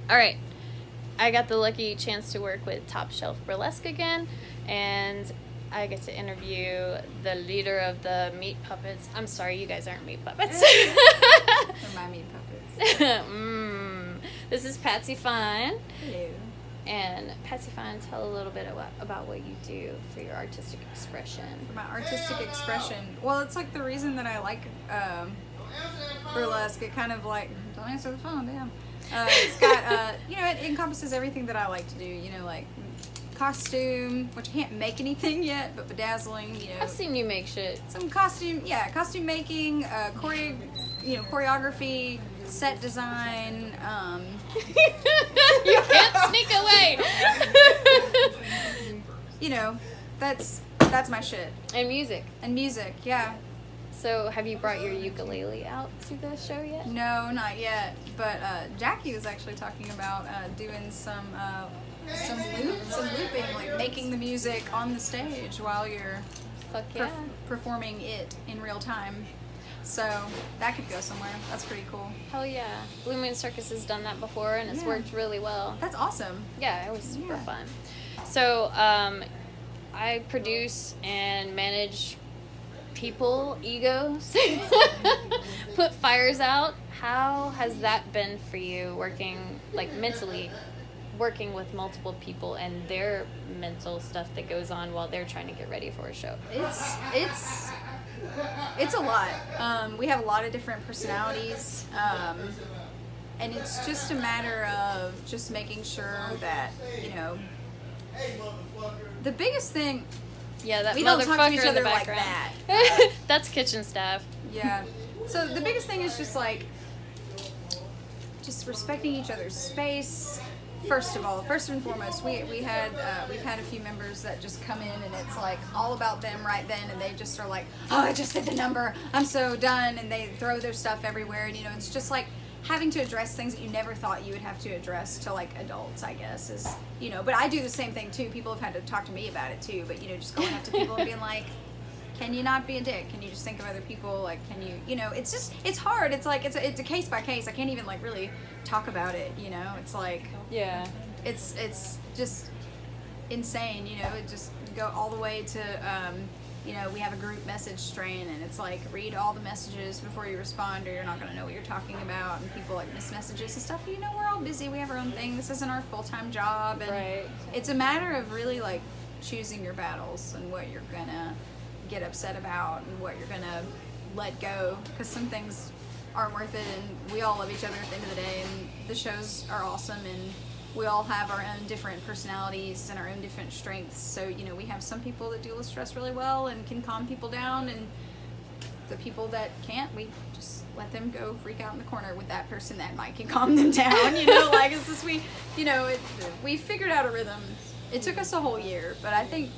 All right. I got the lucky chance to work with Topshelf Burlesque again, and I get to interview the leader of the Meat Puppets. I'm sorry, you guys aren't Meat Puppets. They're my Meat Puppets. This is Patsy Fine. Hello. And Patsy Fine, tell a little bit about what you do for your artistic expression. For my artistic expression, well, it's like the reason that I like burlesque. It kind of like, don't answer the phone, damn. It's got, it encompasses everything that I like to do, like costume, which I can't make anything yet, but bedazzling, I've seen you make shit. Some costume making, choreography, set design. You can't sneak away. That's my shit. And music. Yeah. So, have you brought your ukulele out to the show yet? No, not yet. But Jackie was actually talking about doing some looping, like making the music on the stage while you're performing it in real time. So that could go somewhere. That's pretty cool. Hell yeah. Blue Moon Circus has done that before, and it's worked really well. That's awesome. Yeah, it was super fun. So I produce and manage people, egos, put fires out. How has that been for you, working, like, mentally, working with multiple people and their mental stuff that goes on while they're trying to get ready for a show? It's a lot. We have a lot of different personalities, and it's just a matter of just making sure that, the biggest thing. Yeah, that we don't motherfucker talk to each in the other like background. that. That's kitchen staff. Yeah. So the biggest thing is just respecting each other's space. First and foremost, we've had a few members that just come in and it's like all about them right then, and they just are like, oh, I just hit the number, I'm so done, and they throw their stuff everywhere, and it's just like having to address things that you never thought you would have to address to like adults, I guess, is, but I do the same thing too. People have had to talk to me about it too, but just going up to people and being like, can you not be a dick? Can you just think of other people? Like, can you, it's hard. It's like, it's a case by case. I can't even like really talk about it, it's like, yeah, it's just insane, it just go all the way to, we have a group message strain, and it's like, read all the messages before you respond or you're not going to know what you're talking about, and people like miss messages and stuff. We're all busy, we have our own thing, this isn't our full-time job, and It's a matter of really like choosing your battles and what you're gonna get upset about and what you're gonna let go, because some things aren't worth it, and we all love each other at the end of the day, and the shows are awesome, and we all have our own different personalities and our own different strengths. So we have some people that deal with stress really well and can calm people down, and the people that can't, we just let them go freak out in the corner with that person that might can calm them down. Like it's just we figured out a rhythm. It took us a whole year, but I think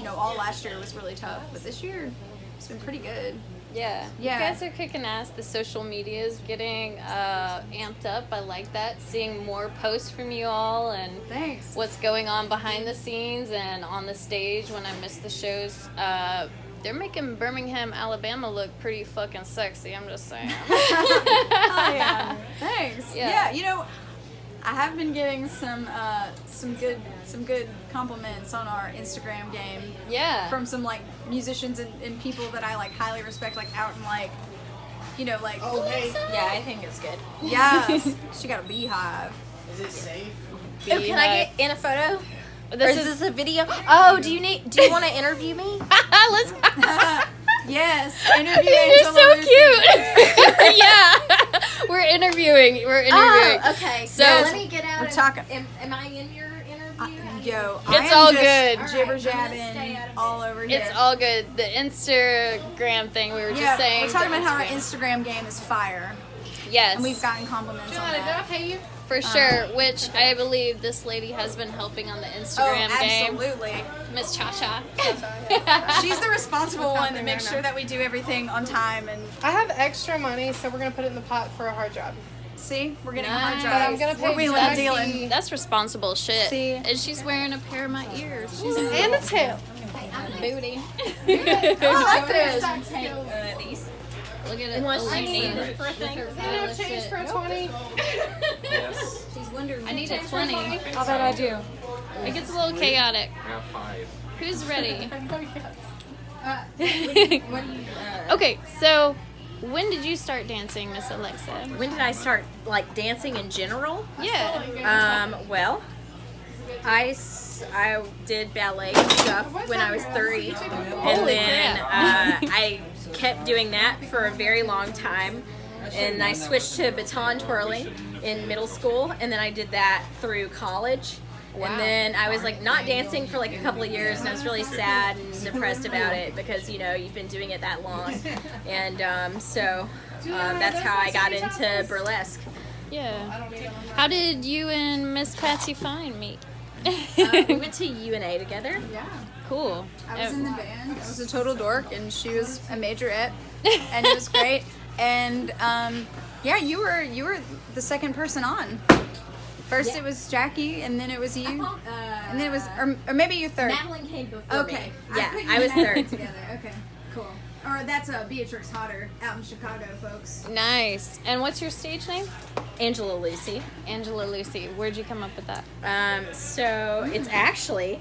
all last year was really tough, but this year it's been pretty good. Yeah. You guys are kicking ass. The social media is getting amped up. I like that. Seeing more posts from you all and thanks. What's going on behind the scenes and on the stage when I miss the shows. They're making Birmingham, Alabama look pretty fucking sexy. I'm just saying. Oh yeah. Thanks. Yeah. I have been getting some good compliments on our Instagram game. Yeah. From some like musicians and people that I like highly respect, like out in like, like. Oh hey. Yeah, I think it's good. Yeah. She got a beehive. Is it safe? Oh, can I get in a photo? Is this a video? Oh, do you want to interview me? Let's. Yes, interview You're Angela so cute. Yeah, we're interviewing. Oh, okay. So let me get out. We're talking. Am I in your interview? It's all good. Jibber jabbing all over here. It's all good. The Instagram thing we were just saying. We're talking about how our Instagram game is fire. Yes. And we've gotten compliments on that. Did I pay you? For sure, which I believe this lady has been helping on the Instagram game. Absolutely. Miss Cha-Cha. She's the responsible one that makes sure that we do everything on time. And I have extra money, so we're going to put it in the pot for a hard job. See, we're getting Nice. a hard job. But I'm going to pay We're wheeling and dealing. That's responsible shit. See? And she's wearing a pair of my ears. She's And a tail. booty. I like this. These. Look at it. Unless you illuminated need it for a with thing. her No violent change shit. for a 20. Yes. to 20. I'll bet I do. It gets a little chaotic. I have 5. Who's ready? What do you, Okay, so when did you start dancing, Miss Alexa? When did I start, like, dancing in general? Yeah. Well, I did ballet stuff when I was 3. And Holy then crap. I kept doing that for a very long time. And I switched to baton twirling in middle school. And then I did that through college. Wow. And then I was like not dancing for like a couple of years, and I was really sad and depressed about it because you've been doing it that long, and so that's how I got into burlesque. Yeah. How did you and Miss Patsy Fine meet? We went to UNA together. yeah. Cool. I was in the band. I was a total dork, and she was a majorette, and it was great. And yeah, you were the second person on. First it was Jackie, and then it was you, and then it was, or maybe you're third. Madeline came before Okay. me. Yeah, put you I was and Madeline third. together. Okay, cool. Or that's Beatrix Hodder out in Chicago, folks. Nice. And what's your stage name? Angela Lucy. Angela Lucy. Where'd you come up with that? So it's actually,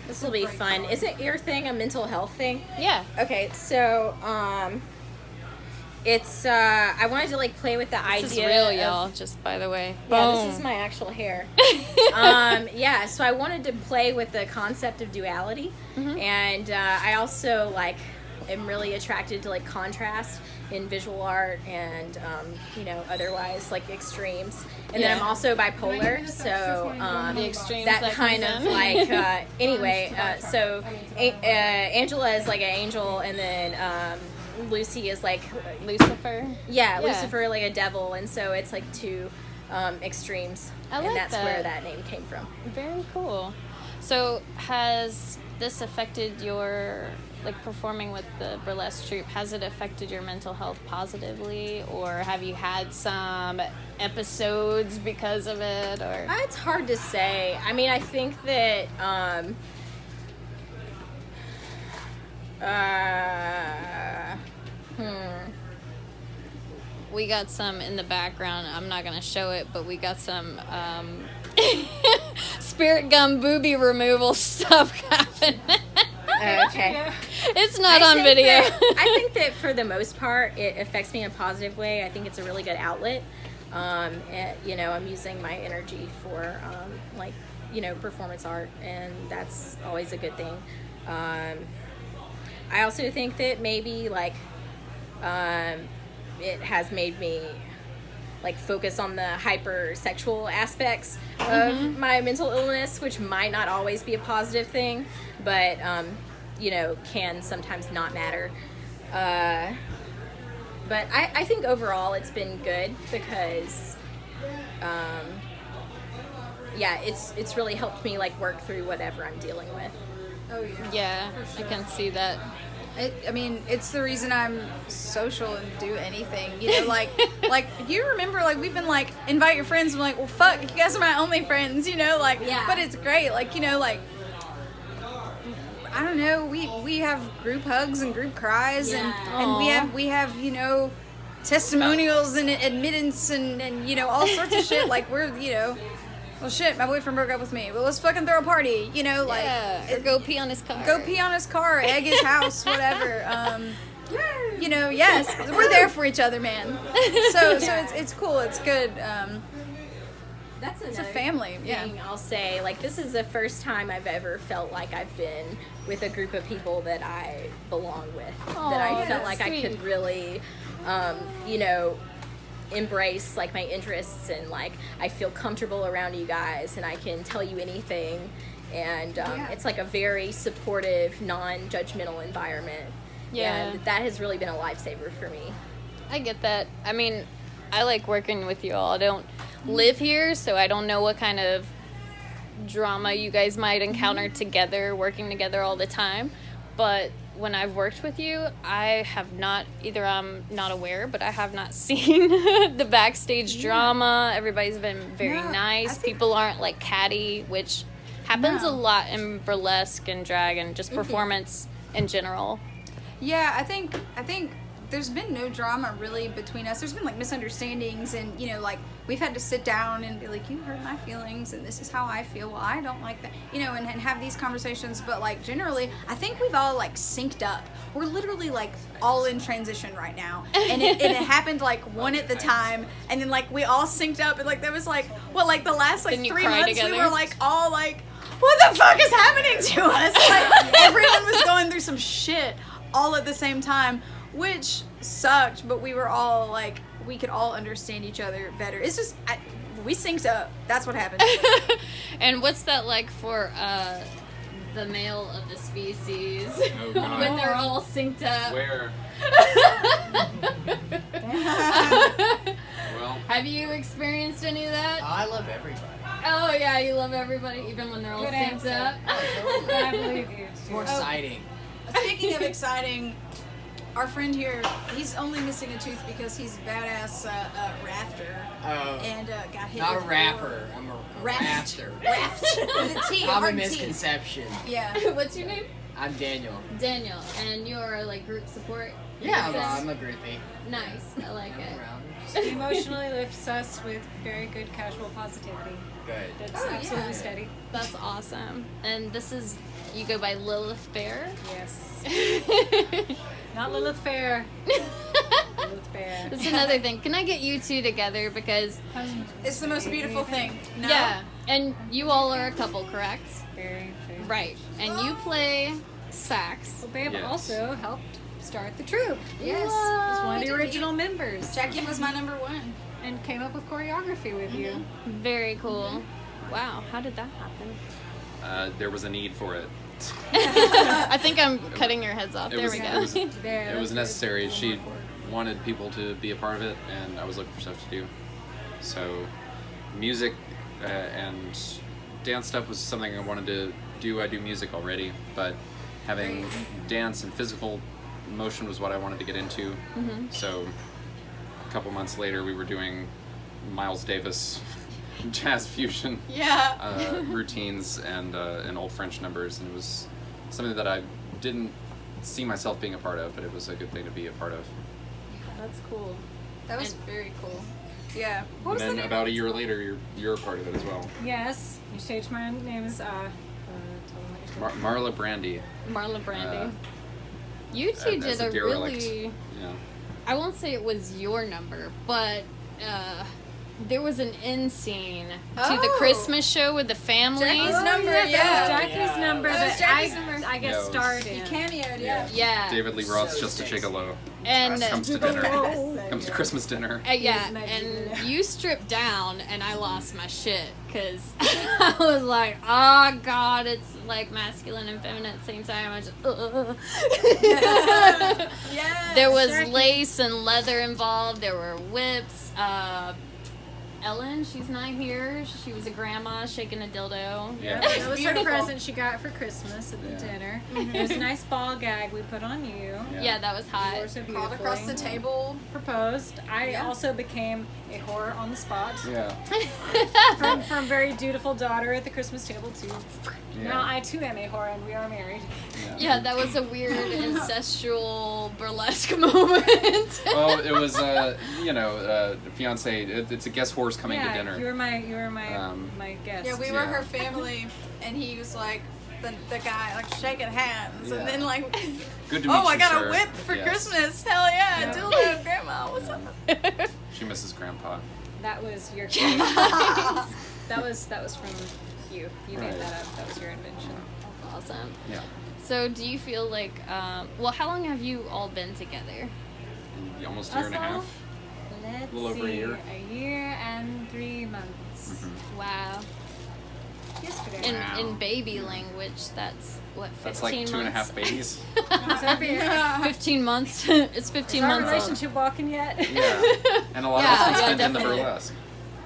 this will be fun. Isn't your thing a mental health thing? Yeah. Okay, so it's I wanted to like play with the idea. This is real, of, y'all. Just by the way. Yeah, Boom. this is my actual hair. Yeah, so I wanted to play with the concept of duality, and I also like am really attracted to like contrast in visual art and otherwise like extremes. And then I'm also bipolar, so The extremes that that kind comes of in. like anyway. So Angela is like an angel, and then Lucy is like Lucifer. yeah, Yeah. Lucifer like a devil, and so it's like two extremes, I like and that's that. where that name came from. Very cool. So has this affected your, like, performing with the burlesque troupe, has it affected your mental health positively, or have you had some episodes because of it, or? It's hard to say. I mean, I think that We got some in the background. I'm not going to show it, but we got some spirit gum booby removal stuff happening. okay. It's not I on think video. I think that for the most part, it affects me in a positive way. I think it's a really good outlet. I'm using my energy for performance art, and that's always a good thing. I also think that maybe it has made me like focus on the hypersexual aspects of my mental illness, which might not always be a positive thing, but can sometimes not matter. But I think overall it's been good because it's really helped me like work through whatever I'm dealing with. Oh yeah. Yeah, For I sure. can see that. It's the reason I'm social and do anything. Like you remember, like we've been like invite your friends. I'm like, well, fuck, you guys are my only friends. Yeah. But it's great. Like I don't know. We have group hugs and group cries, and we have testimonials and admittance and all sorts of shit. Like we're well, shit, my boyfriend broke up with me. Well, let's fucking throw a party. Or go pee on his car. Go pee on his car, egg his house, whatever. Yes, we're there for each other, man. So it's cool. It's good. That's It's a family. Yeah. thing I'll say. Like, this is the first time I've ever felt like I've been with a group of people that I belong with. That I felt that's like I sweet. could really, embrace like my interests, and like I feel comfortable around you guys, and I can tell you anything. And it's like a very supportive, non-judgmental environment. Yeah. And that has really been a lifesaver for me. I get that. I mean, I like working with you all. I don't live here, so I don't know what kind of drama you guys might encounter together, working together all the time. But when I've worked with you, I have not, either I'm not aware, but I have not seen the backstage drama. Everybody's been very No, nice. I think- People aren't like catty, which happens No. a lot in burlesque and drag and just performance in general. Yeah, I think there's been no drama really between us. There's been like misunderstandings, and you know, like we've had to sit down and be like, you hurt my feelings, and this is how I feel. Well, I don't like that, you know, and have these conversations. But like generally, I think we've all like synced up. We're literally like all in transition right now, and it happened like one at the time, and then like we all synced up, and like there was like like the last like 3 months together? we were like all like, what the fuck is happening to us? Like everyone was going through some shit all at the same time, which sucked, but we were all like, we could all understand each other better. It's just we synced up. That's what happened. And what's that like for the male of the species Oh, God. when they're all synced up? Where? Well, Have you experienced any of that? I love everybody. Oh yeah, you love everybody even when they're all Good synced answer. up. I believe you. It's more exciting. Speaking of exciting, our friend here, he's only missing a tooth because he's badass rafter Oh, and got hit not a with rapper. I'm a rafter. Raft with a T. I'm a hard T. misconception. Yeah. What's your name? I'm Daniel. Daniel, and you're like group support. Yeah, Yes. I'm a groupie. Nice. I like I'm it. around. He emotionally lifts us with very good casual positivity. Good. That's Oh, yeah. absolutely steady. That's awesome. And this is, you go by Lilith Bear. Yes. Not Lilith Fair. Lilith Bear. That's another thing. Can I get you two together because It's the most beautiful thing. No? yeah, and you all are a couple, correct? Very, very. Right. And you play sax. Well, Babe Yes. also helped start the troupe. Yes. Was one of He the did. original members. Jackie was my number one. And came up with choreography with you. Very cool. Wow, how did that happen? there was a need for it. I think I'm cutting your heads off. It There was, we it go. was, There, it was that's necessary. good. She wanted people to be a part of it, and I was looking for stuff to do. So, music and dance stuff was something I wanted to do. I do music already, but having dance and physical motion was what I wanted to get into. Mm-hmm. So, a couple months later, we were doing Miles Davis jazz fusion Yeah. routines and old French numbers, and it was something that I didn't see myself being a part of, but it was a good thing to be a part of. That's cool. That was very cool. Yeah. What And was the then name? about a year later, you're a part of it as well. Yes. You changed my name is tell them what you're Marla Brandy. Marla Brandy. Uh, You two as did a a derelict. really, Yeah. I won't say it was your number, but there was an end scene to the Oh. Christmas show with the family. Jackie's number, That was yeah. Jackie's number That was that Jackie's I, number. I Yeah, guess it was- starred He in. cameoed, Yeah. Yeah. David Lee Roth's So Just a sexy. Gigolo. And Comes to dinner. Oh. Comes to Christmas dinner. yeah, He's and magic. you stripped down, and I lost my shit because I was like, "Oh God, it's like masculine and feminine at the same time." I just, Yes. there was Jackie. lace and leather involved. There were whips. Ellen, she's not here. She was a grandma shaking a dildo. Yeah. That was her Beautiful. present she got for Christmas at the Yeah. dinner. It was a nice ball gag we put on you. Yeah, that was You hot. wore so Crawled across the beautifully. table. Proposed. I Yeah. also became a whore on the spot. Yeah. From very dutiful daughter at the Christmas table to Yeah. now I too am a whore and we are married. Yeah, that was a weird ancestral burlesque moment. Well, it was, fiance. It's a guest horse coming yeah, to dinner. You were my my guest. Yeah, we were Yeah. her family, and he was like the guy like shaking hands, Yeah. and then like, Good to meet oh, you, I got sir. a whip for Yes. Christmas. Hell yeah, Yeah. dildo, grandma, what's up? She misses Grandpa. That was your that was from you. You made Right. that up. That was your invention. That's awesome. Yeah. So, do you feel like, well, how long have you all been together? Almost a year and a half. Let's little over a see, year. A year and 3 months. Mhm. Wow. Yesterday. In baby language, that's what, 15 That's like 2.5 months? babies. Our 15 months. It's 15 months old. relationship walking yet? Yeah. And a lot Yeah, of it's been yeah, spent in the definitely. burlesque.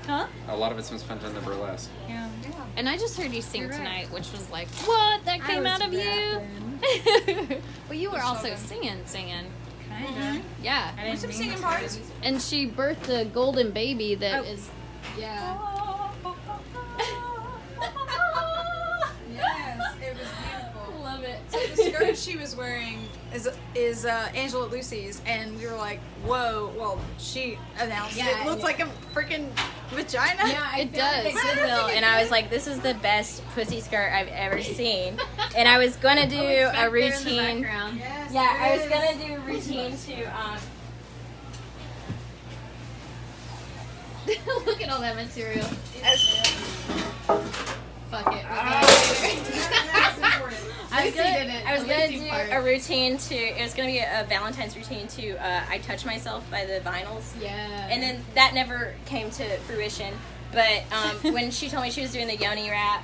Huh? A lot of it's been spent in the burlesque. Yeah. And I just heard you sing You're right. tonight, which was like, what? That came I out was of you? rapping. Well, you were so also good. singing. Kinda. Yeah. I didn't Some mean singing to. parts. And she birthed a golden baby that Oh. is, yeah. Yes, it was beautiful. Love love it. So the skirt she was wearing is Angela Lucy's, and we were like, whoa. Well, she announced Yeah, it looks like a freaking vagina. Yeah, It does. At Goodwill, and I was like, "This is the best pussy skirt I've ever seen." And I was gonna do a routine. Yes, Yeah, I was it gonna is. do a routine to. Look at all that material. Fuck it. I was gonna, did it. I was The gonna Lacey do part. a routine to. It was gonna be a Valentine's routine to. I Touch Myself by the Vinyls. Yeah. And then that never came to fruition. But when she told me she was doing the Yoni rap,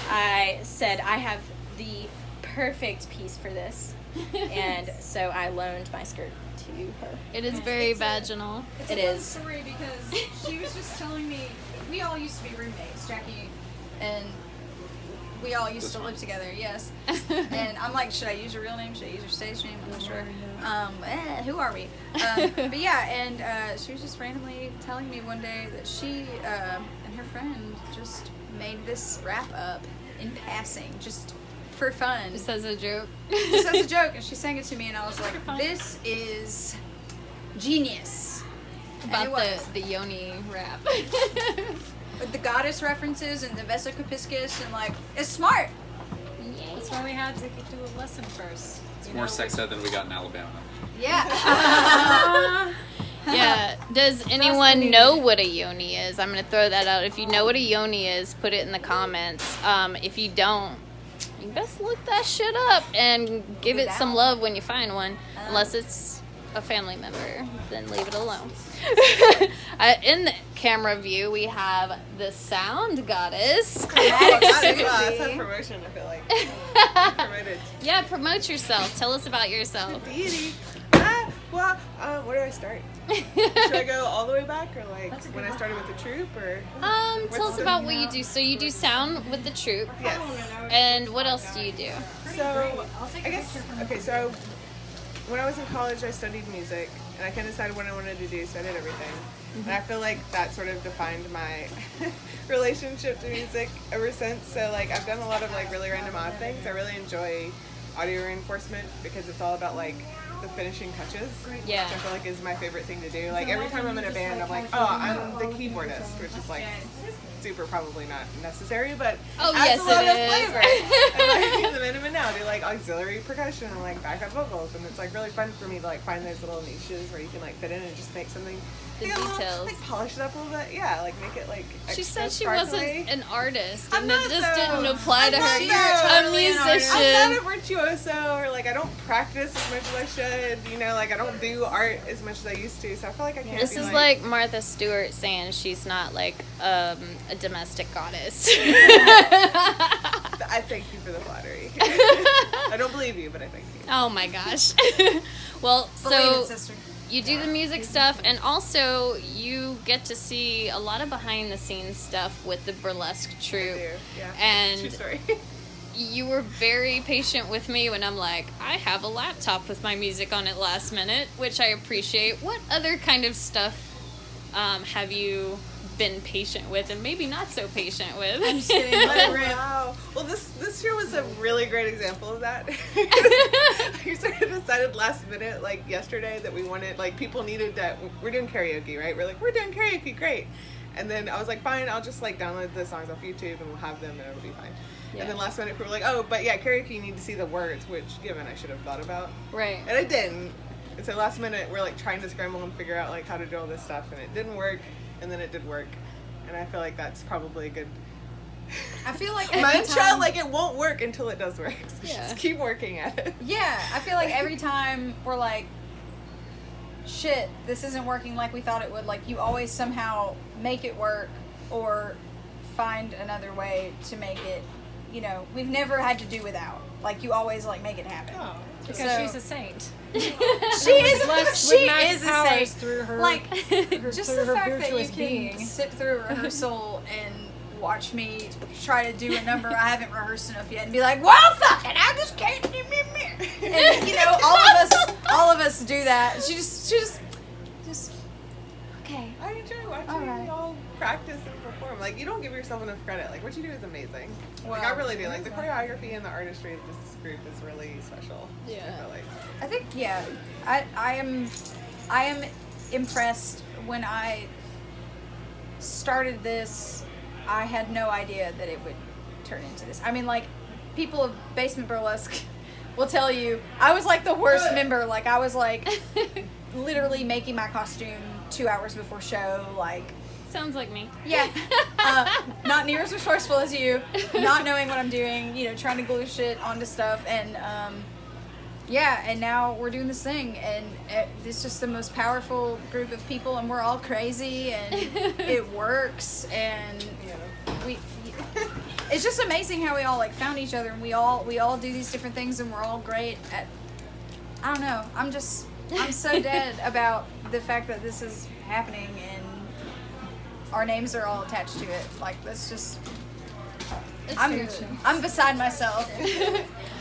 I said, I have the perfect piece for this. And so I loaned my skirt to her. It is very vaginal. It's It a fun is. story because she was just telling me we all used to be roommates, Jackie, and we all used to live together. Yes, and I'm like, should I use your real name? Should I use your stage name? I'm not sure. Who are we? But yeah, and she was just randomly telling me one day that she and her friend just made this wrap up in passing, just for fun. Just as a joke. Just as a joke, and she sang it to me, and I was like, "This is genius." And it About was. the yoni rap. With the goddess references and the Vesicopiscus, and like, it's smart. That's why we had to do a lesson first. It's more sex ed than we got in Alabama. Yeah. Yeah. Does anyone know what a yoni is? I'm gonna throw that out. If you know what a yoni is, put it in the comments. If you don't, you best look that shit up and give it some love when you find one. Unless it's a family member, then leave it alone. In the camera view, we have the sound goddess. That's a promotion, I feel like. Promoted. Yeah, promote yourself. Tell us about yourself. Deity. Where do I start? Should I go all the way back, or like when I started with the troupe, or? Tell us about what you do. So you do sound with the troupe. Yes. And what else do you do? So, I guess, okay, so when I was in college, I studied music, and I kind of decided what I wanted to do, so I did everything. And I feel like that sort of defined my relationship to music ever since. So, like, I've done a lot of, like, really random odd things. I really enjoy audio reinforcement because it's all about, like, the finishing touches. Yeah. Which I feel like is my favorite thing to do. Like, every time I'm in a band, I'm like, oh, I'm the keyboardist, which is, like, super probably not necessary, but Oh, adds yes, a lot it of is. flavor. And I use them in and out, do like auxiliary percussion and like backup vocals, and it's like really fun for me to like find those little niches where you can like fit in and just make something. The like, a little, details. like polish it up a little bit, yeah, like make it like. She extra said she sparkly. wasn't an artist, I'm and it not, just though. didn't apply to I'm her. not, You're though. a Totally an artist. musician. I'm not a virtuoso, or like I don't practice as much as I should. You know, like I don't do art as much as I used to. So I feel like I can't. This be is like Martha Stewart saying she's not like a domestic goddess. I thank you for the flattery. I don't believe you, but I thank you. Oh my gosh. Well, Believe so it, sister. you do the music stuff, and also you get to see a lot of behind the scenes stuff with the burlesque I troupe. do, yeah. And True story. you were very patient with me when I'm like, I have a laptop with my music on it last minute, which I appreciate. What other kind of stuff have you been patient with, and maybe not so patient with? I'm just kidding. Let it rip. Wow. Well, this year was a really great example of that. We sort of decided last minute, like yesterday, that we wanted, like, people needed that. We're doing karaoke, right? We're like, we're doing karaoke, great. And then I was like, fine, I'll just like download the songs off YouTube and we'll have them and it'll be fine. Yeah. And then last minute, people were like, oh, but yeah, karaoke, you need to see the words, which, given, I should have thought about. Right. And I didn't. And so last minute, we're like trying to scramble and figure out like how to do all this stuff, and it didn't work. And then it did work, and I feel like that's probably a good I feel like every mantra. time, Like it won't work until it does work. So Yeah. just keep working at it. yeah, I feel like every time we're like, shit, this isn't working like we thought it would. Like you always somehow make it work or find another way to make it. You know, we've never had to do without. Like you always like make it happen. Oh, Because So- she's a saint. She is Blessed with she magic is a powers saint. through her, Like her, just through the her fact that you virtuous can being. sit through a rehearsal and watch me try to do a number I haven't rehearsed enough yet and be like, well, fuck it, I just can't do me. And you know, all of us do that. She just okay. I enjoy watching All right. y'all practice and perform. Like, you don't give yourself enough credit. Like, what you do is amazing. Like, Wow. I really do. Like, the choreography and the artistry of this group is really special. Yeah. I feel like. I think, yeah, I am impressed. When I started this, I had no idea that it would turn into this. I mean, like, people of Basement Burlesque will tell you, I was like the worst member. Like, I was like literally making my costume 2 hours before show. Like, Sounds like me. yeah, not near as resourceful as you, not knowing what I'm doing, you know, trying to glue shit onto stuff. And yeah, and now we're doing this thing, and it's just the most powerful group of people, and we're all crazy, and it works, and we. It's just amazing how we all like found each other, and we all do these different things, and we're all great at. I don't know. I'm so dead about the fact that this is happening, and our names are all attached to it. Like, that's just. I'm beside myself.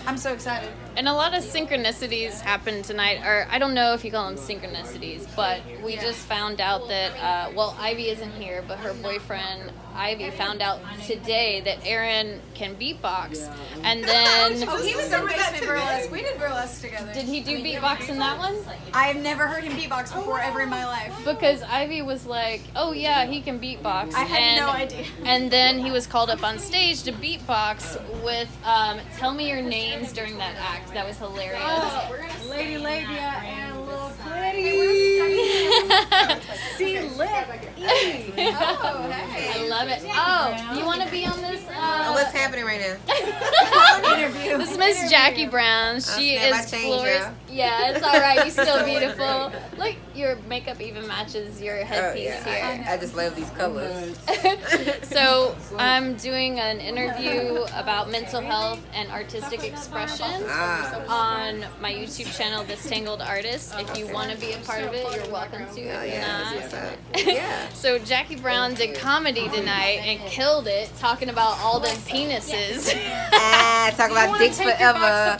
I'm so excited. And a lot of synchronicities happened tonight, or I don't know if you call them synchronicities, but we just found out that, well, Ivy isn't here, but her boyfriend, Ivy, found out today that Aaron can beatbox. And then... Oh, he was in Basement Burlesque. We did burlesque together. Did he do beatbox in that one? I've never heard him beatbox before ever in my life. Because Ivy was like, oh yeah, he can beatbox. I had no idea. And then he was called up on stage to beatbox with Tell Me Your Names during that act. That was hilarious. Lady Labia and Little See lit. Oh, hey. I love it. Oh, you want to be on this? What's happening right now? Interview. This is Miss Jackie Brown. She snap, I is changed, glorious. y'all. Yeah, it's all right. You're still beautiful. Look, your makeup even matches your headpiece here. I just love these colors. So I'm doing an interview about mental health and artistic expression on my YouTube channel, This Tangled Artist. If you want to be a part of it, you're welcome to. If not. Yeah. So Jackie Brown did comedy tonight and killed it, talking about all them penises. Talk about dicks forever.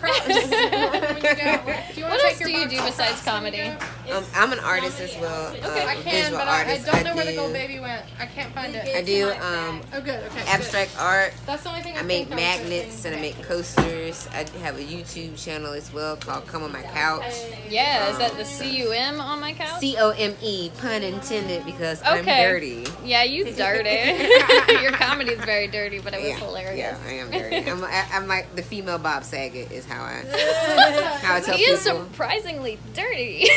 What else do you do besides comedy? I'm an artist as well. I can, visual but I artist. don't know where the gold baby went. I can't find it. I do Oh, good. Okay. abstract art. That's the only thing I make magnets and I make coasters. I have a YouTube channel as well called Come on My Couch. Yeah, is that the CUM on my couch? COME, pun intended, because I'm Okay. dirty. Yeah, you dirty. Your comedy is very dirty, but it was hilarious. Yeah, I am dirty. I'm like the female Bob Saget is how I tell He is people. surprisingly dirty.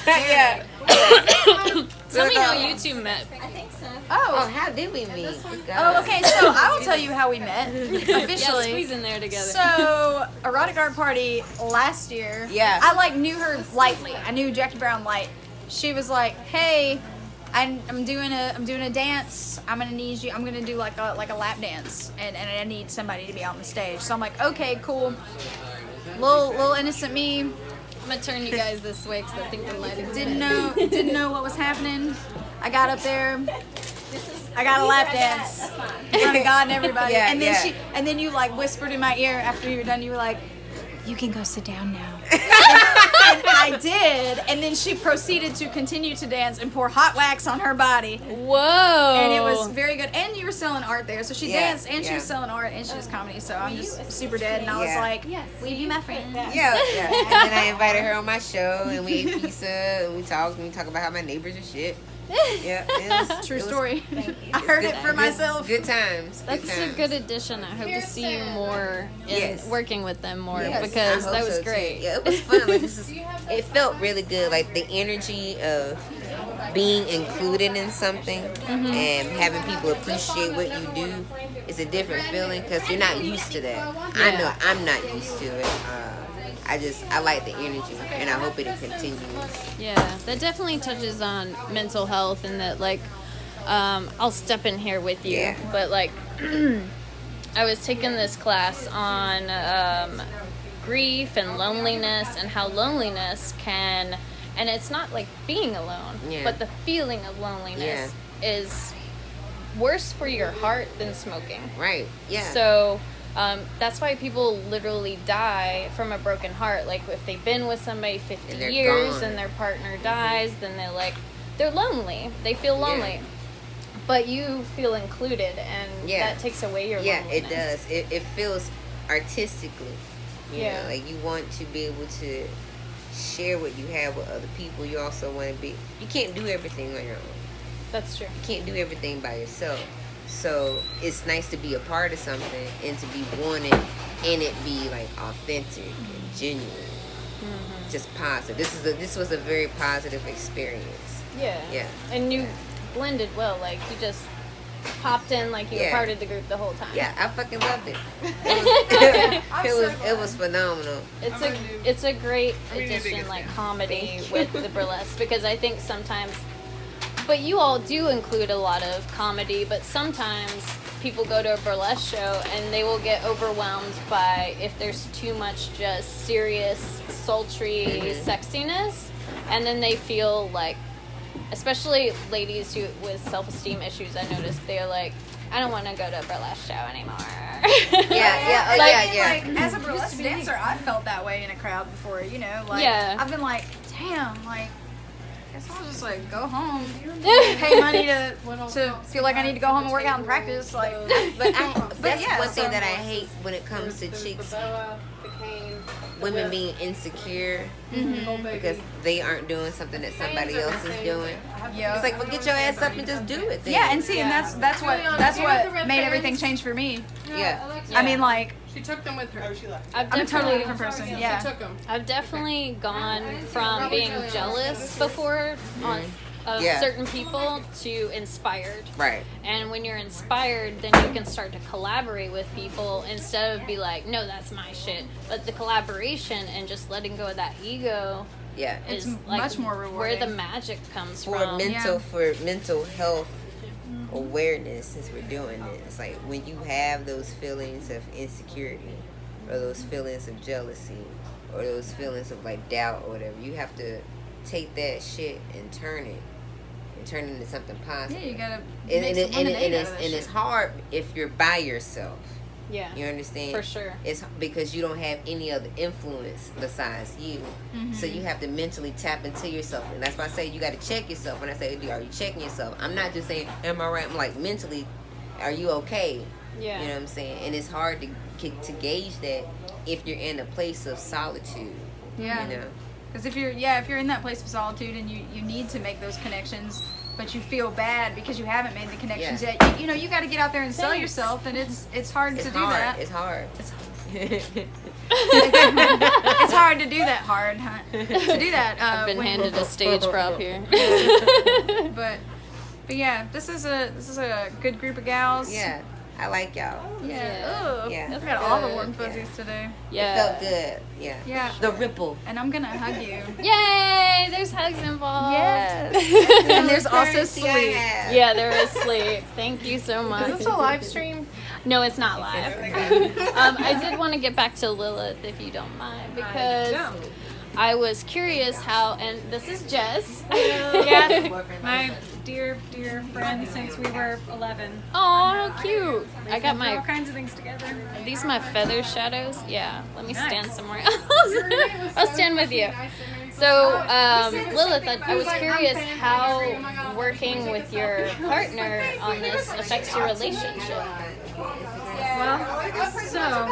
Yeah. Tell me how you two met. Oh, how did we meet? Oh, okay, so I will tell you how we met, Yeah, officially. squeeze in there together. So, Erotic Art Party last year, Yeah. I like knew her lightly. I knew Jackie Brown light. She was like, "Hey, I'm doing a dance. I'm gonna need you. I'm gonna do like a lap dance, and I need somebody to be on the stage." So I'm like, "Okay, cool." Little innocent me, I'm gonna turn you guys this way because I think the lighting didn't know what was happening. I got up there. I got a lap dance in front of God and everybody. Yeah, and then yeah. and then you like whispered in my ear after you were done. You were like, "You can go sit down now." And I did. And then she proceeded to continue to dance and pour hot wax on her body. Whoa. And it was very good. And you were selling art there. So she Yeah, danced and she was selling art and she was comedy. So I'm just super dead. And I was Yeah. like, "Will you be my friend?" Yeah. And then I invited her on my show, and we ate pizza, and we talked about how my neighbors are shit. Yeah, it was True it was story. I heard it for myself. Good times. That's good a times. good addition. I hope to see you more in Yes. working with them more Yes, because I hope that was so, too. great. Yeah, it was fun. Like, it felt really good. Like the energy of being included in something and having people appreciate what you do is a different feeling because you're not used to that. I know I'm not used to it. I like the energy, and I hope it continues. Yeah, that definitely touches on mental health and that, like, I'll step in here with you, Yeah. but, like, I was taking this class on grief and loneliness and how loneliness can, and it's not, like, being alone, Yeah. but the feeling of loneliness is worse for your heart than smoking. Right? Yeah. So that's why people literally die from a broken heart. Like if they've been with somebody 50 And they're years gone. and their partner dies, then they're lonely. They feel lonely. but you feel included, and that takes away your loneliness. It does. It feels artistically, you know, like you want to be able to share what you have with other people. You also want to be, you can't do everything on your own. That's true. You can't do everything by yourself. So it's nice to be a part of something and to be wanted and it be like authentic and genuine. Just positive. This was a very positive experience. Yeah. And you blended well. Like you just popped in like you were part of the group the whole time. Yeah, I fucking loved it. It was phenomenal. It's a great addition, like comedy with the burlesque, because I think sometimes, but you all do include a lot of comedy, but sometimes people go to a burlesque show and they will get overwhelmed by if there's too much just serious, sultry sexiness, and then they feel like, especially ladies who with self-esteem issues, I noticed they're like, I don't want to go to a burlesque show anymore. Like, as a burlesque dancer, I felt that way in a crowd before, you know. Like, I've been like, damn, like, I guess I'll just like go home, pay money to feel like I need to go home and work out and practice. Like, that's one thing that I hate when it comes to chicks, women being insecure because they aren't doing something that somebody else is doing. It's like, well, get your ass up and just do it then. Yeah, and see, and that's what made everything change for me. I mean, like, she took them with her. Oh, she left. I'm a totally different person. Yeah, she took them. I've definitely gone from being jealous before of certain people to inspired. Right. And when you're inspired, then you can start to collaborate with people instead of be like, no, that's my shit. But the collaboration and just letting go of that ego. Yeah, is it's like much more rewarding. Where the magic comes for from. mental health awareness, since we're doing this, like when you have those feelings of insecurity or those feelings of jealousy or those feelings of like doubt or whatever, you have to take that shit and turn it into something positive. Yeah, you gotta and it's hard if you're by yourself. Yeah, you understand? For sure. It's because you don't have any other influence besides you. So you have to mentally tap into yourself. And that's why I say you got to check yourself. When I say, are you checking yourself? I'm not just saying, am I right? I'm like, mentally, are you okay? Yeah. You know what I'm saying? And it's hard to gauge that if you're in a place of solitude. Yeah. You know? Because if you're in that place of solitude and you need to make those connections, but you feel bad because you haven't made the connections yet. You got to get out there and sell yourself, and it's hard to do that. It's hard. It's hard to do that. To do that. I've been handed a stage prop here. but yeah, this is a good group of gals. Yeah. I like y'all. Yeah. Yeah. I've got all the warm fuzzies today. Yeah. It felt good. Yeah. Yeah. The ripple. And I'm gonna hug you. Yay! There's hugs involved. Yes. And there's also sleep. Yeah, there is sleep. Thank you so much. Is this a live stream? No, it's not live. I did want to get back to Lilith, if you don't mind, because I was curious how, and this is Jess. Yes, my dear friend since we were 11. Oh, cute. I got all my, kinds of things together. are these my feather shadows? Yeah, let me stand somewhere else. I'll stand with you. So, Lilith, I was curious how working with your partner on this affects your relationship. Well, so,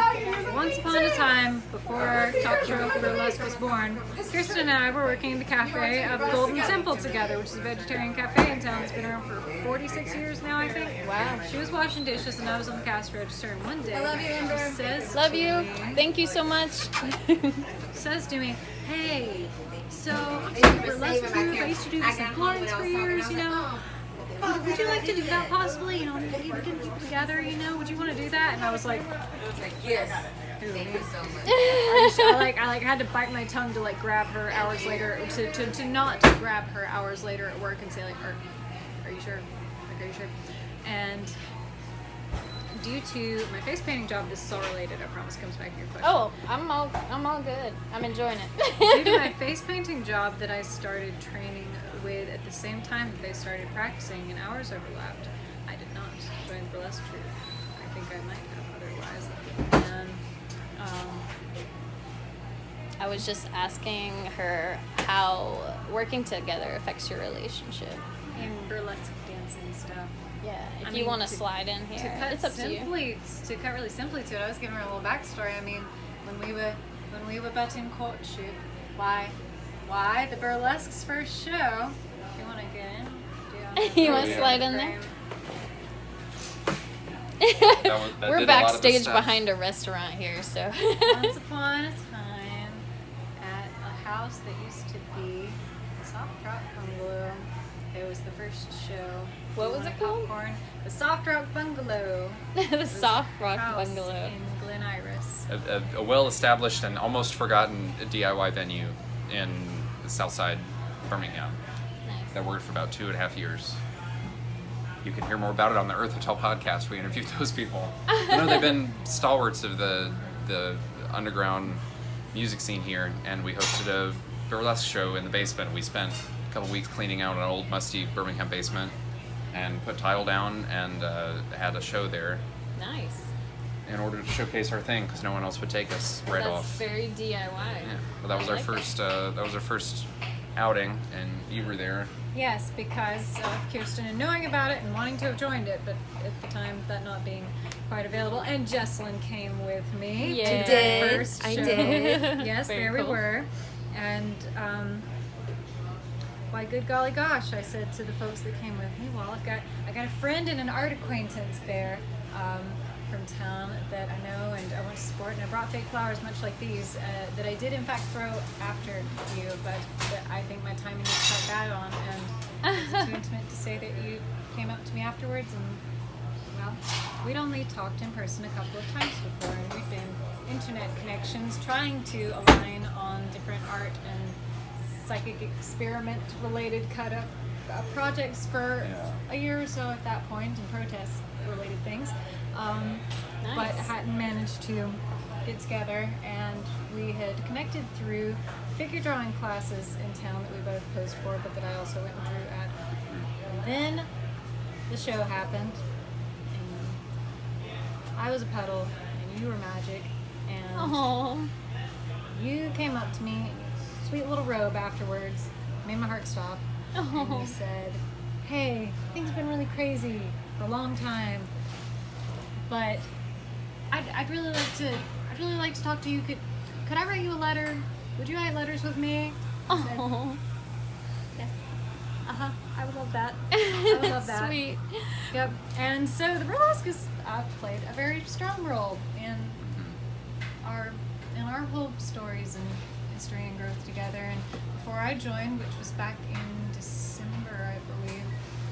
once upon a time, before Topshelf Burlesque was born, Kristen and I were working in the cafe of Golden Temple together, which is a vegetarian cafe in town. It's been around for 46 years now, I think. Wow. She was washing dishes and I was on the cash register, and one day, she says Love you. Thank you so much. says to me, hey, so I do burlesque group. I used to do this in Florence for years, you know. Would you like to do that possibly? You know, maybe we can keep it together, you know? Would you want to do that? And I was like, Yes. Thank you so much. I had to bite my tongue to like grab her hours later, to not grab her hours later at work and say like, are you sure? Like, are you sure? And due to my face painting job, this is all related, I promise, comes back to your question. Oh, I'm all good. I'm enjoying it. Due to my face painting job that I started training with at the same time that they started practicing and hours overlapped, I did not join the burlesque troupe. I think I might have otherwise. And I was just asking her how working together affects your relationship. in burlesque dancing stuff. Yeah, if I you mean, want to slide in here, To cut it's up to you. to cut really simply to it, I was giving her a little backstory. I mean, when we were but in courtship, why the Burlesque's first show? If you want to get in, You want to Yeah. slide in there? That We're did a lot of the backstage stuff. behind a restaurant here, so. Once upon a time, at a house that used to be the Soft Rock Bungalow, there was the first show. What You was want it called? popcorn? The Soft Rock Bungalow. The Soft Rock House Bungalow. in Glen Iris. A well-established and almost forgotten DIY venue in Southside Birmingham Nice. that worked for about 2.5 years. You can hear more about it on the Earth Hotel podcast. We interviewed those people. I know they've been stalwarts of the underground music scene here, and we hosted a burlesque show in the basement. We spent a couple weeks cleaning out an old musty Birmingham basement and put tile down and had a show there Nice. in order to showcase our thing because no one else would take us right That's off. very DIY. Yeah, but that was I our like first. That was our first outing, and you were there. Yes, because of Kirsten and knowing about it and wanting to have joined it, but at the time that not being quite available. And Jesselyn came with me Yeah. to You the did. first I show. did. Yes, Very there we cool. were. And why, good golly gosh, I said to the folks that came with me, well, I got a friend and an art acquaintance there from town that I know and I want to support, and I brought fake flowers much like these that I did in fact throw after you, but that I think my timing was quite bad on, and it was too intimate to say that you came up to me afterwards, and well, we'd only talked in person a couple of times before, and we'd been internet connections trying to align on different art and psychic experiment related cut up projects for a year or so at that point, and protest related things. But hadn't managed to get together, and we had connected through figure drawing classes in town that we both posed for, but that I also went and drew at. And then the show happened, and I was a puddle, and you were magic, and Oh. you came up to me, sweet little robe afterwards, made my heart stop, and you said, hey, things have been really crazy for a long time, but I'd really like to talk to you. Could I write you a letter? Would you write letters with me? I said, Oh. yes. I would love that. I would love that. Sweet. Yep. And so the burlesque has played a very strong role in our whole stories and history and growth together. And before I joined, which was back in December, I believe,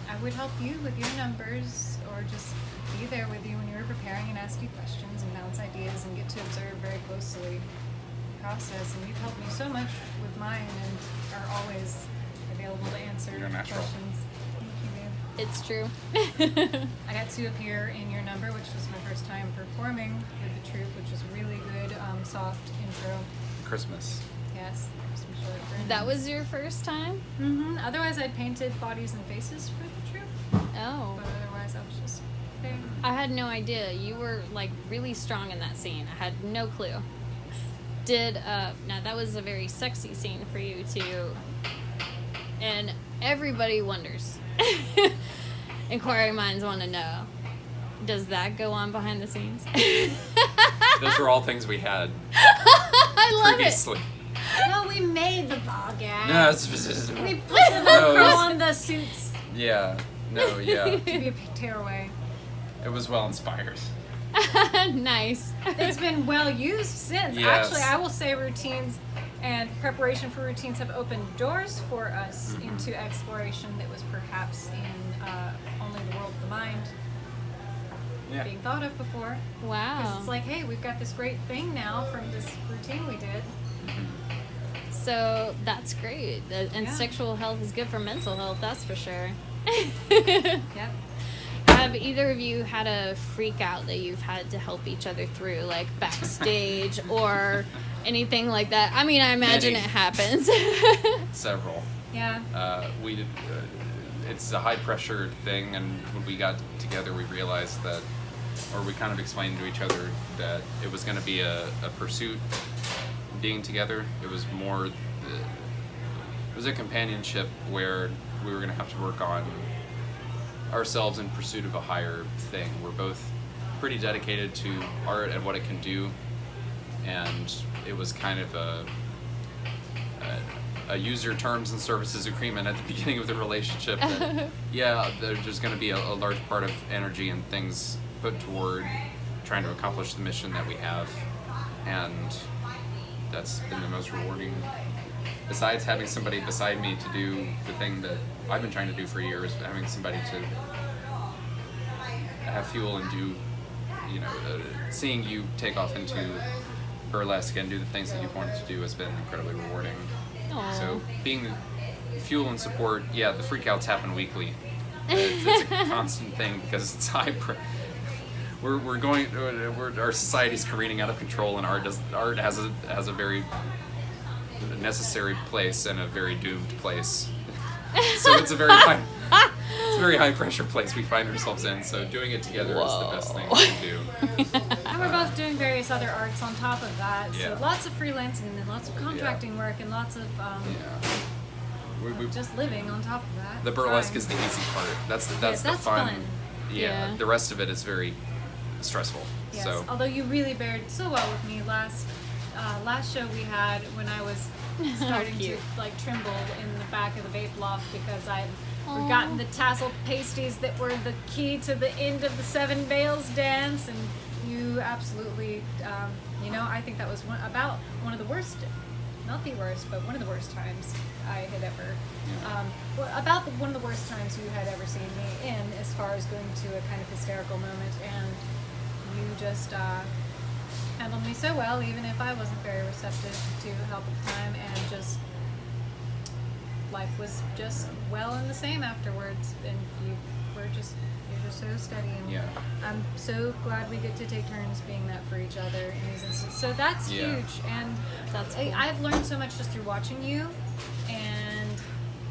I would help you with your numbers or just be there with you when you were preparing and ask you questions and bounce ideas and get to observe very closely the process. And you've helped me so much with mine and are always available to answer You're natural. questions. Thank you, babe. It's true. I got to appear in your number, which was my first time performing with the troupe, which was really good, soft intro. Christmas. Yes, some short burns. That was your first time? Mm-hmm. Otherwise, I'd painted bodies and faces for the troupe, Oh. but otherwise, I was just there. I had no idea. You were like really strong in that scene. I had no clue. Now that was a very sexy scene for you too. And everybody wonders. Inquiring minds want to know. Does that go on behind the scenes? Those were all things we had I love previously. No, we made the ball gag. No, it's We put the No, Velcro it's- on the suits yeah. No, yeah. to be a tearaway. It was well inspired. it. Nice. It's been well used since. Yes. Actually, I will say routines and preparation for routines have opened doors for us into exploration that was perhaps in only the world of the mind Yeah. being thought of before. Because Wow. it's like, hey, we've got this great thing now from this routine we did. So that's great. And Yeah. sexual health is good for mental health, that's for sure. Yep. Have either of you had a freak out that you've had to help each other through, like backstage or anything like that? I mean, I imagine Many. it happens. Several. Yeah. We did. It's a high pressure thing, and when we got together, we realized that, or we kind of explained to each other that it was going to be a pursuit. Being together, it was more. It was a companionship where we were going to have to work on ourselves in pursuit of a higher thing. We're both pretty dedicated to art and what it can do, and it was kind of a user terms and services agreement at the beginning of the relationship that there's going to be a large part of energy and things put toward trying to accomplish the mission that we have, and that's been the most rewarding, besides having somebody beside me to do the thing that I've been trying to do for years. Having somebody to have fuel and do, seeing you take off into burlesque and do the things that you've wanted to do has been incredibly rewarding. Aww. So being the fuel and support, the freakouts happen weekly. It's a constant thing because it's our society's careening out of control, and art has a very necessary place and a very doomed place. So it's a very high pressure place we find ourselves in. So doing it together is the best thing we can do. And we're both doing various other arts on top of that. Yeah. So lots of freelancing and lots of contracting work and lots of just living on top of that. The burlesque is the easy part. That's the fun. fun. Yeah. The rest of it is very stressful. Yes. So Although you really fared so well with me last show we had when I was starting to tremble in the back of the vape loft because I'd forgotten the tassel pasties that were the key to the end of the Seven Veils dance, and you absolutely, I think that was one of the worst, not the worst, but one of the worst times I had ever, one of the worst times you had ever seen me in, as far as going to a kind of hysterical moment, and you just handled me so well, even if I wasn't very receptive to help at the time, and just life was just well and the same afterwards, and you're just so steady, and I'm so glad we get to take turns being that for each other in these instances. So that's huge, and I've learned so much just through watching you and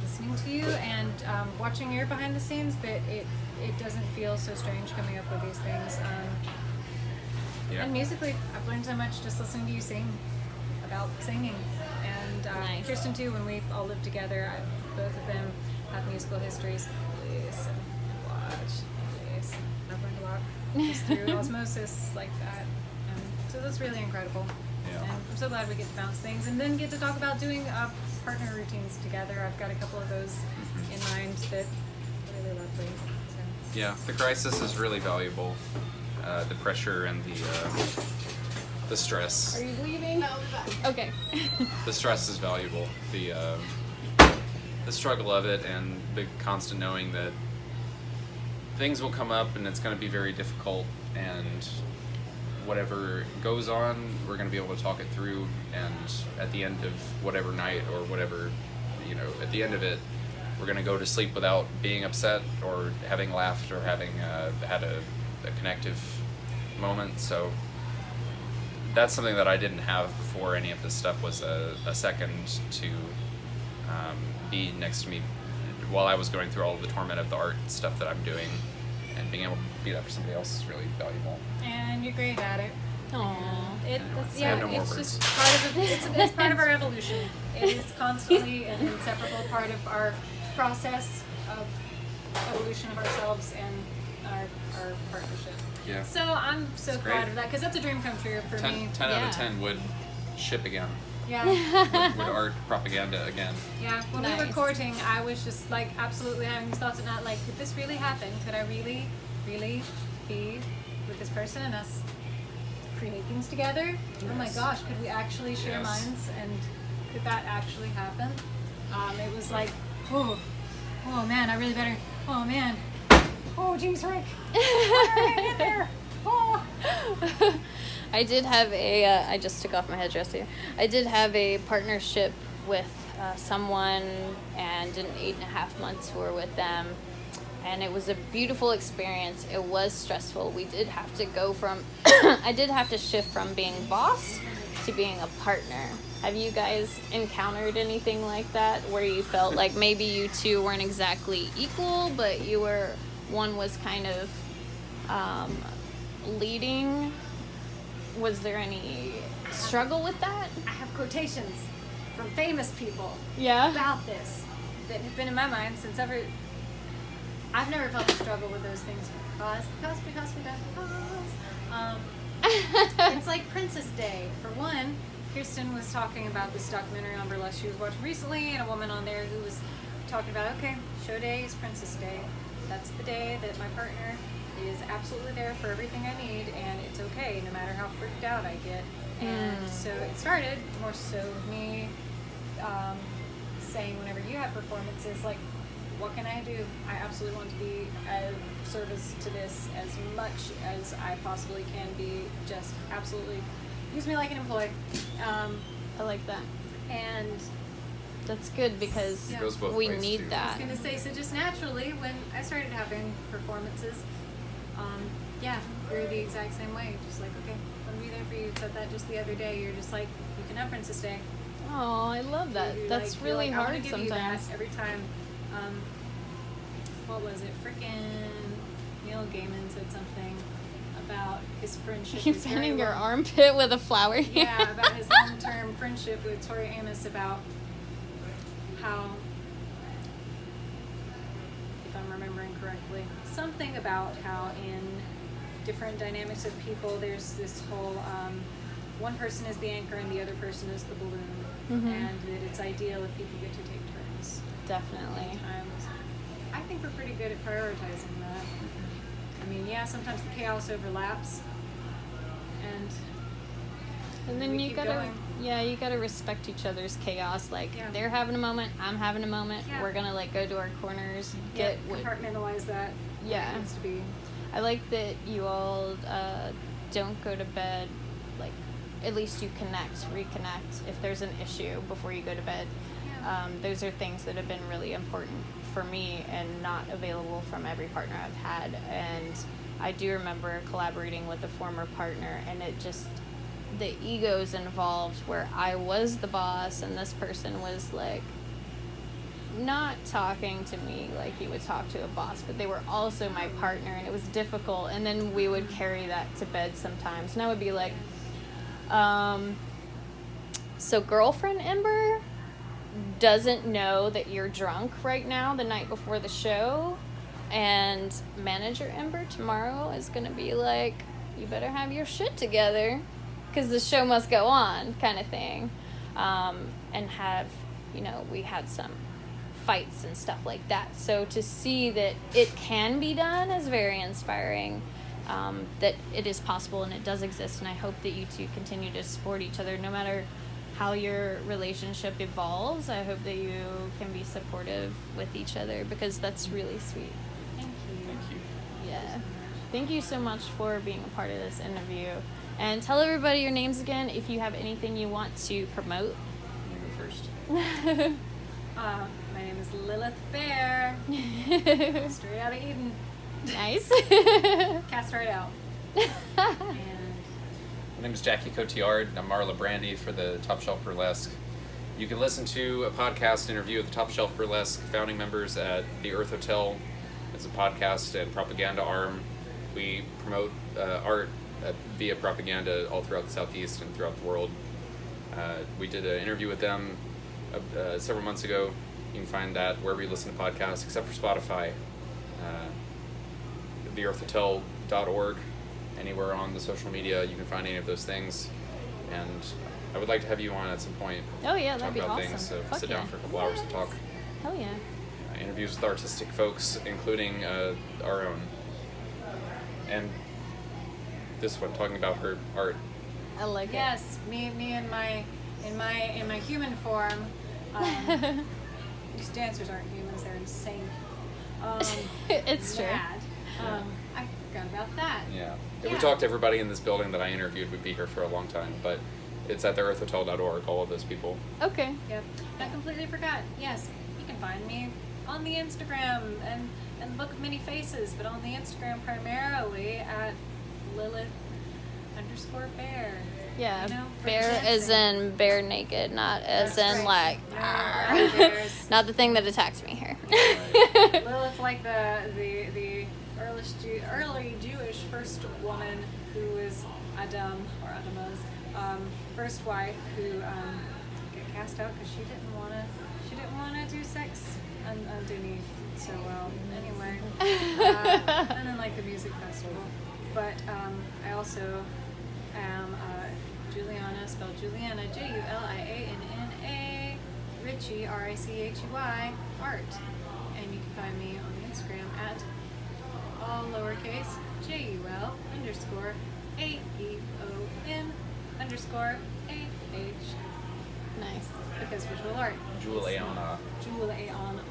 listening to you and watching your behind the scenes that it doesn't feel so strange coming up with these things. And musically, I've learned so much just listening to you sing about singing. And Kirsten too, when we all lived together, both of them have musical histories. Listen, watch, listen. I've learned a lot just through osmosis like that. And so that's really incredible. Yeah. And I'm so glad we get to bounce things and then get to talk about doing partner routines together. I've got a couple of those in mind that are really lovely. So. Yeah, the crisis is really valuable. The pressure and the stress. Are you leaving? Okay. The stress is valuable. The struggle of it and the constant knowing that things will come up and it's going to be very difficult, and whatever goes on, we're going to be able to talk it through, and at the end of whatever night or whatever, at the end of it, we're going to go to sleep without being upset or having laughed or having had a connective moment. So that's something that I didn't have before any of this stuff, was a second to be next to me while I was going through all of the torment of the art stuff that I'm doing, and being able to be that for somebody else is really valuable. And you're great at it. Aww. I have no more it's words. just part of it's part of our evolution. It is constantly an inseparable part of our process of evolution of ourselves and our partnership. Yeah. So I'm so It's proud great. of that, because that's a dream come true for me. 10 out of 10 would ship again. Yeah. Would art propaganda again. Yeah. When we were Nice. courting, I was just absolutely having these thoughts at night, could this really happen? Could I really, really be with this person and us create things together? Oh my gosh, could we actually share Yes. minds, and could that actually happen? It was oh man, I really better. Oh man. Oh geez, Rick. Get there. Oh. I did have I just took off my headdress here. I did have a partnership with someone, and in 8.5 months we were with them, and it was a beautiful experience. It was stressful. We did have to go from I did have to shift from being boss to being a partner. Have you guys encountered anything like that, where you felt like maybe you two weren't exactly equal, but one was kind of leading? Was there any struggle with that? I have quotations from famous people Yeah. about this that have been in my mind since ever. I've never felt the struggle with those things because. It's like Princess Day. For one, Kirsten was talking about this documentary on burlesque she was watching recently, and a woman on there who was talking about, okay, show day is Princess Day. That's the day that my partner is absolutely there for everything I need, and it's okay no matter how freaked out I get. And so it started more so with me saying whenever you have performances, like, what can I do? I absolutely want to be of service to this as much as I possibly can be. Just absolutely use me like an employee. I like that. And that's good because It goes both we ways, need too. I that. was going to say, so just naturally, when I started having performances, you're the exact same way. Just like, okay, I'm going to be there for you. Except that just the other day, you're just like, you can have Princess Day. Oh, I love that. You're That's like, really I wanna hard give sometimes. you that every time. What was it? Frickin' Neil Gaiman said something about his friendship. You is very fanning your long- armpit with a flower. Yeah, about his long-term friendship with Tori Amos, about how, if I'm remembering correctly, something about how in different dynamics of people, there's this whole one person is the anchor and the other person is the balloon, and that it's ideal if people get to take turns. Definitely. Sometimes. I think we're pretty good at prioritizing that. I mean, yeah, sometimes the chaos overlaps, and then we you keep gotta, going. you gotta respect each other's chaos. Like Yeah. they're having a moment, I'm having a moment. Yeah. We're gonna like go to our corners, get what. compartmentalize that. Yeah. It needs to be. I like that you all don't go to bed. Like at least you reconnect if there's an issue before you go to bed. Yeah. Those are things that have been really important for me and not available from every partner I've had. And I do remember collaborating with a former partner, and it just, the egos involved where I was the boss and this person was like not talking to me like you would talk to a boss, but they were also my partner, and it was difficult. And then we would carry that to bed sometimes, and I would be like, so girlfriend Ember doesn't know that you're drunk right now the night before the show, and manager Ember tomorrow is gonna be like, you better have your shit together because the show must go on, kind of thing. And have, we had some fights and stuff like that, so to see that it can be done is very inspiring. That it is possible and it does exist, and I hope that you two continue to support each other no matter how your relationship evolves. I hope that you can be supportive with each other because that's really sweet. Thank you. Thank you. Yeah. Thank you so much for being a part of this interview. And tell everybody your names again if you have anything you want to promote. You go first. My name is Lilith Bear. Straight out of Eden. Nice. Cast right out. My name is Jackie Cotillard. I'm Marla Brandy for the Topshelf Burlesque. You can listen to a podcast interview with the Topshelf Burlesque founding members at the Earth Hotel. It's a podcast and propaganda arm. We promote art via propaganda all throughout the Southeast and throughout the world. We did an interview with them several months ago. You can find that wherever you listen to podcasts, except for Spotify. TheEarthHotel.org. Anywhere on the social media, you can find any of those things. And I would like to have you on at some point. Oh yeah, Talk that'd be about awesome. things. So Fuck sit yeah. down for a couple hours to talk. Hell yeah. Interviews with artistic folks, including our own. And this one, talking about her art. I like Yes, me in my human form. These dancers aren't humans; they're insane. it. It's true. Mad. I forgot about that. Yeah. If we Yeah. talked to everybody in this building that I interviewed, would be here for a long time. But it's at theearthhotel.org, all of those people. Okay. Yep. I completely forgot. Yes, you can find me on the Instagram and the Book of Many Faces, but on the Instagram primarily at Lilith_Bear. Yeah, You know, for bear dancing. as in bare naked, not as That's in right. like, No brown bears. not the thing that attacks me here. Lilith, like the early Jewish first woman who was Adam's first wife, who got cast out because she didn't wanna do sex underneath so well. Anyway, and then like the music festival. But I also am Juliana, spelled Juliana, Julianna, Richie, Richey, art. And you can find me on Instagram at all lowercase JUL_AEON_AH. Nice. Because visual art. Juliana. Juliana.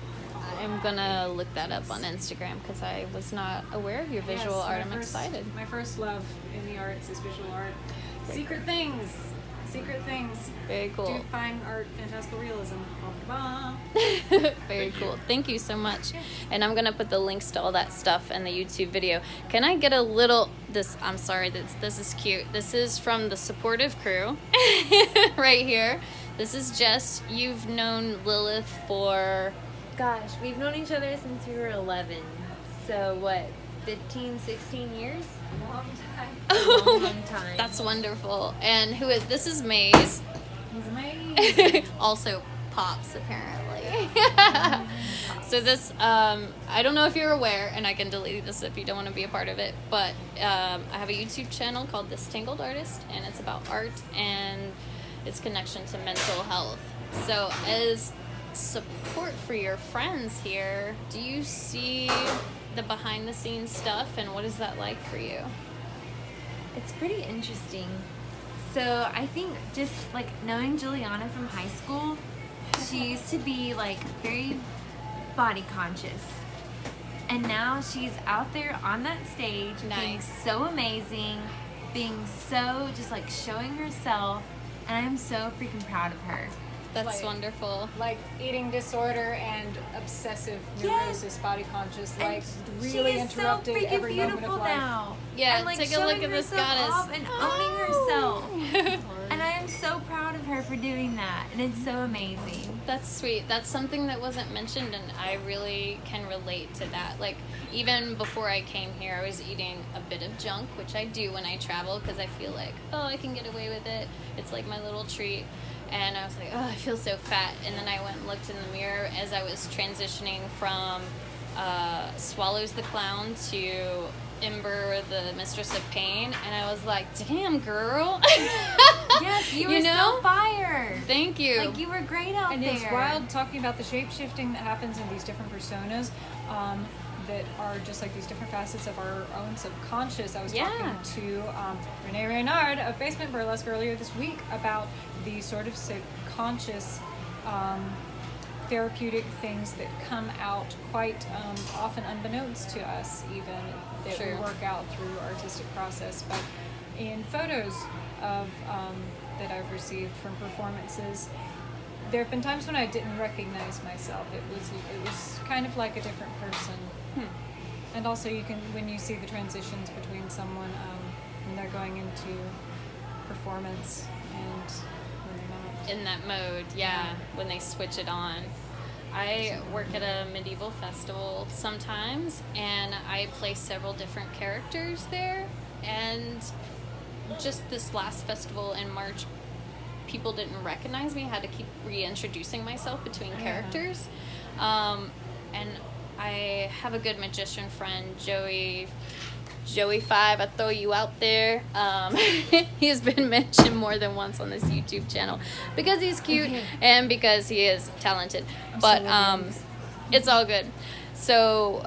I'm gonna look that up on Instagram because I was not aware of your visual art. I'm excited. My first love in the arts is visual art. Secret things. Very cool. Do fine art, fantastical realism. Very cool. Thank you so much. And I'm gonna put the links to all that stuff in the YouTube video. Can I get a little? I'm sorry. This is cute. This is from the supportive crew, right here. This is Jess. You've known Lilith for. Gosh, we've known each other since we were 11. So what, 15, 16 years? Long time. Long time. That's wonderful. And this is Maze. He's amazing. Also Pops, apparently. So this, I don't know if you're aware, and I can delete this if you don't want to be a part of it, but I have a YouTube channel called This Tangled Artist, and it's about art and its connection to mental health. So as support for your friends here, do you see the behind the scenes stuff, and what is that like for you? It's pretty interesting. So I think just like knowing Juliana from high school, she used to be like very body conscious, and now she's out there on that stage being so amazing, being so just like showing herself, and I'm so freaking proud of her. That's wonderful. Like eating disorder and obsessive neurosis, body conscious, like really interrupted so every moment of life. Now. Yeah, and, like, take a look at this goddess. And owning herself. And I am so proud of her for doing that. And it's so amazing. That's sweet. That's something that wasn't mentioned, and I really can relate to that. Like, even before I came here, I was eating a bit of junk, which I do when I travel because I feel like, oh, I can get away with it. It's like my little treat. And I was like, oh, I feel so fat. And then I went and looked in the mirror as I was transitioning from Swallows the Clown to Ember, the Mistress of Pain. And I was like, damn, girl. Yes, you were so fire. Thank you. Like, you were great out there. And it's wild talking about the shape-shifting that happens in these different personas that are just like these different facets of our own subconscious. I was talking to Renee Reynard of Basement Burlesque earlier this week about the sort of subconscious therapeutic things that come out quite often unbeknownst to us, even that we work out through artistic process. But in photos of that I've received from performances, there have been times when I didn't recognize myself. It was kind of like a different person. And also, you can, when you see the transitions between someone when they're going into performance and when they're not. In that mode, when they switch it on. I work at a medieval festival sometimes, and I play several different characters there. And just this last festival in March, people didn't recognize me. I had to keep reintroducing myself between characters. And I have a good magician friend, Joey 5. I throw you out there. He has been mentioned more than once on this YouTube channel because he's cute and because he is talented. But it's all good. So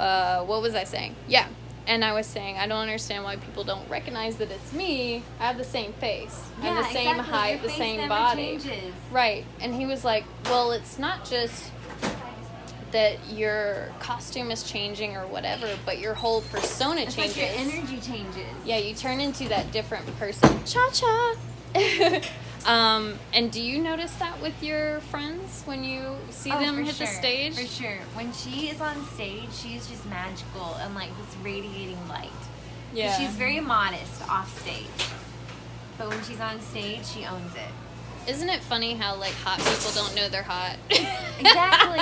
what was I saying? Yeah. And I was saying, I don't understand why people don't recognize that it's me. I have the same face. and the same height, the same body. Changes. Right. And he was like, well, it's not just that your costume is changing or whatever, but your whole persona changes. Like your energy changes. Yeah, you turn into that different person. Cha-cha! And do you notice that with your friends when you see them hit the stage? For sure. When she is on stage, she's just magical and like this radiating light. Yeah. She's very modest off stage. But when she's on stage, she owns it. Isn't it funny how like hot people don't know they're hot? Exactly.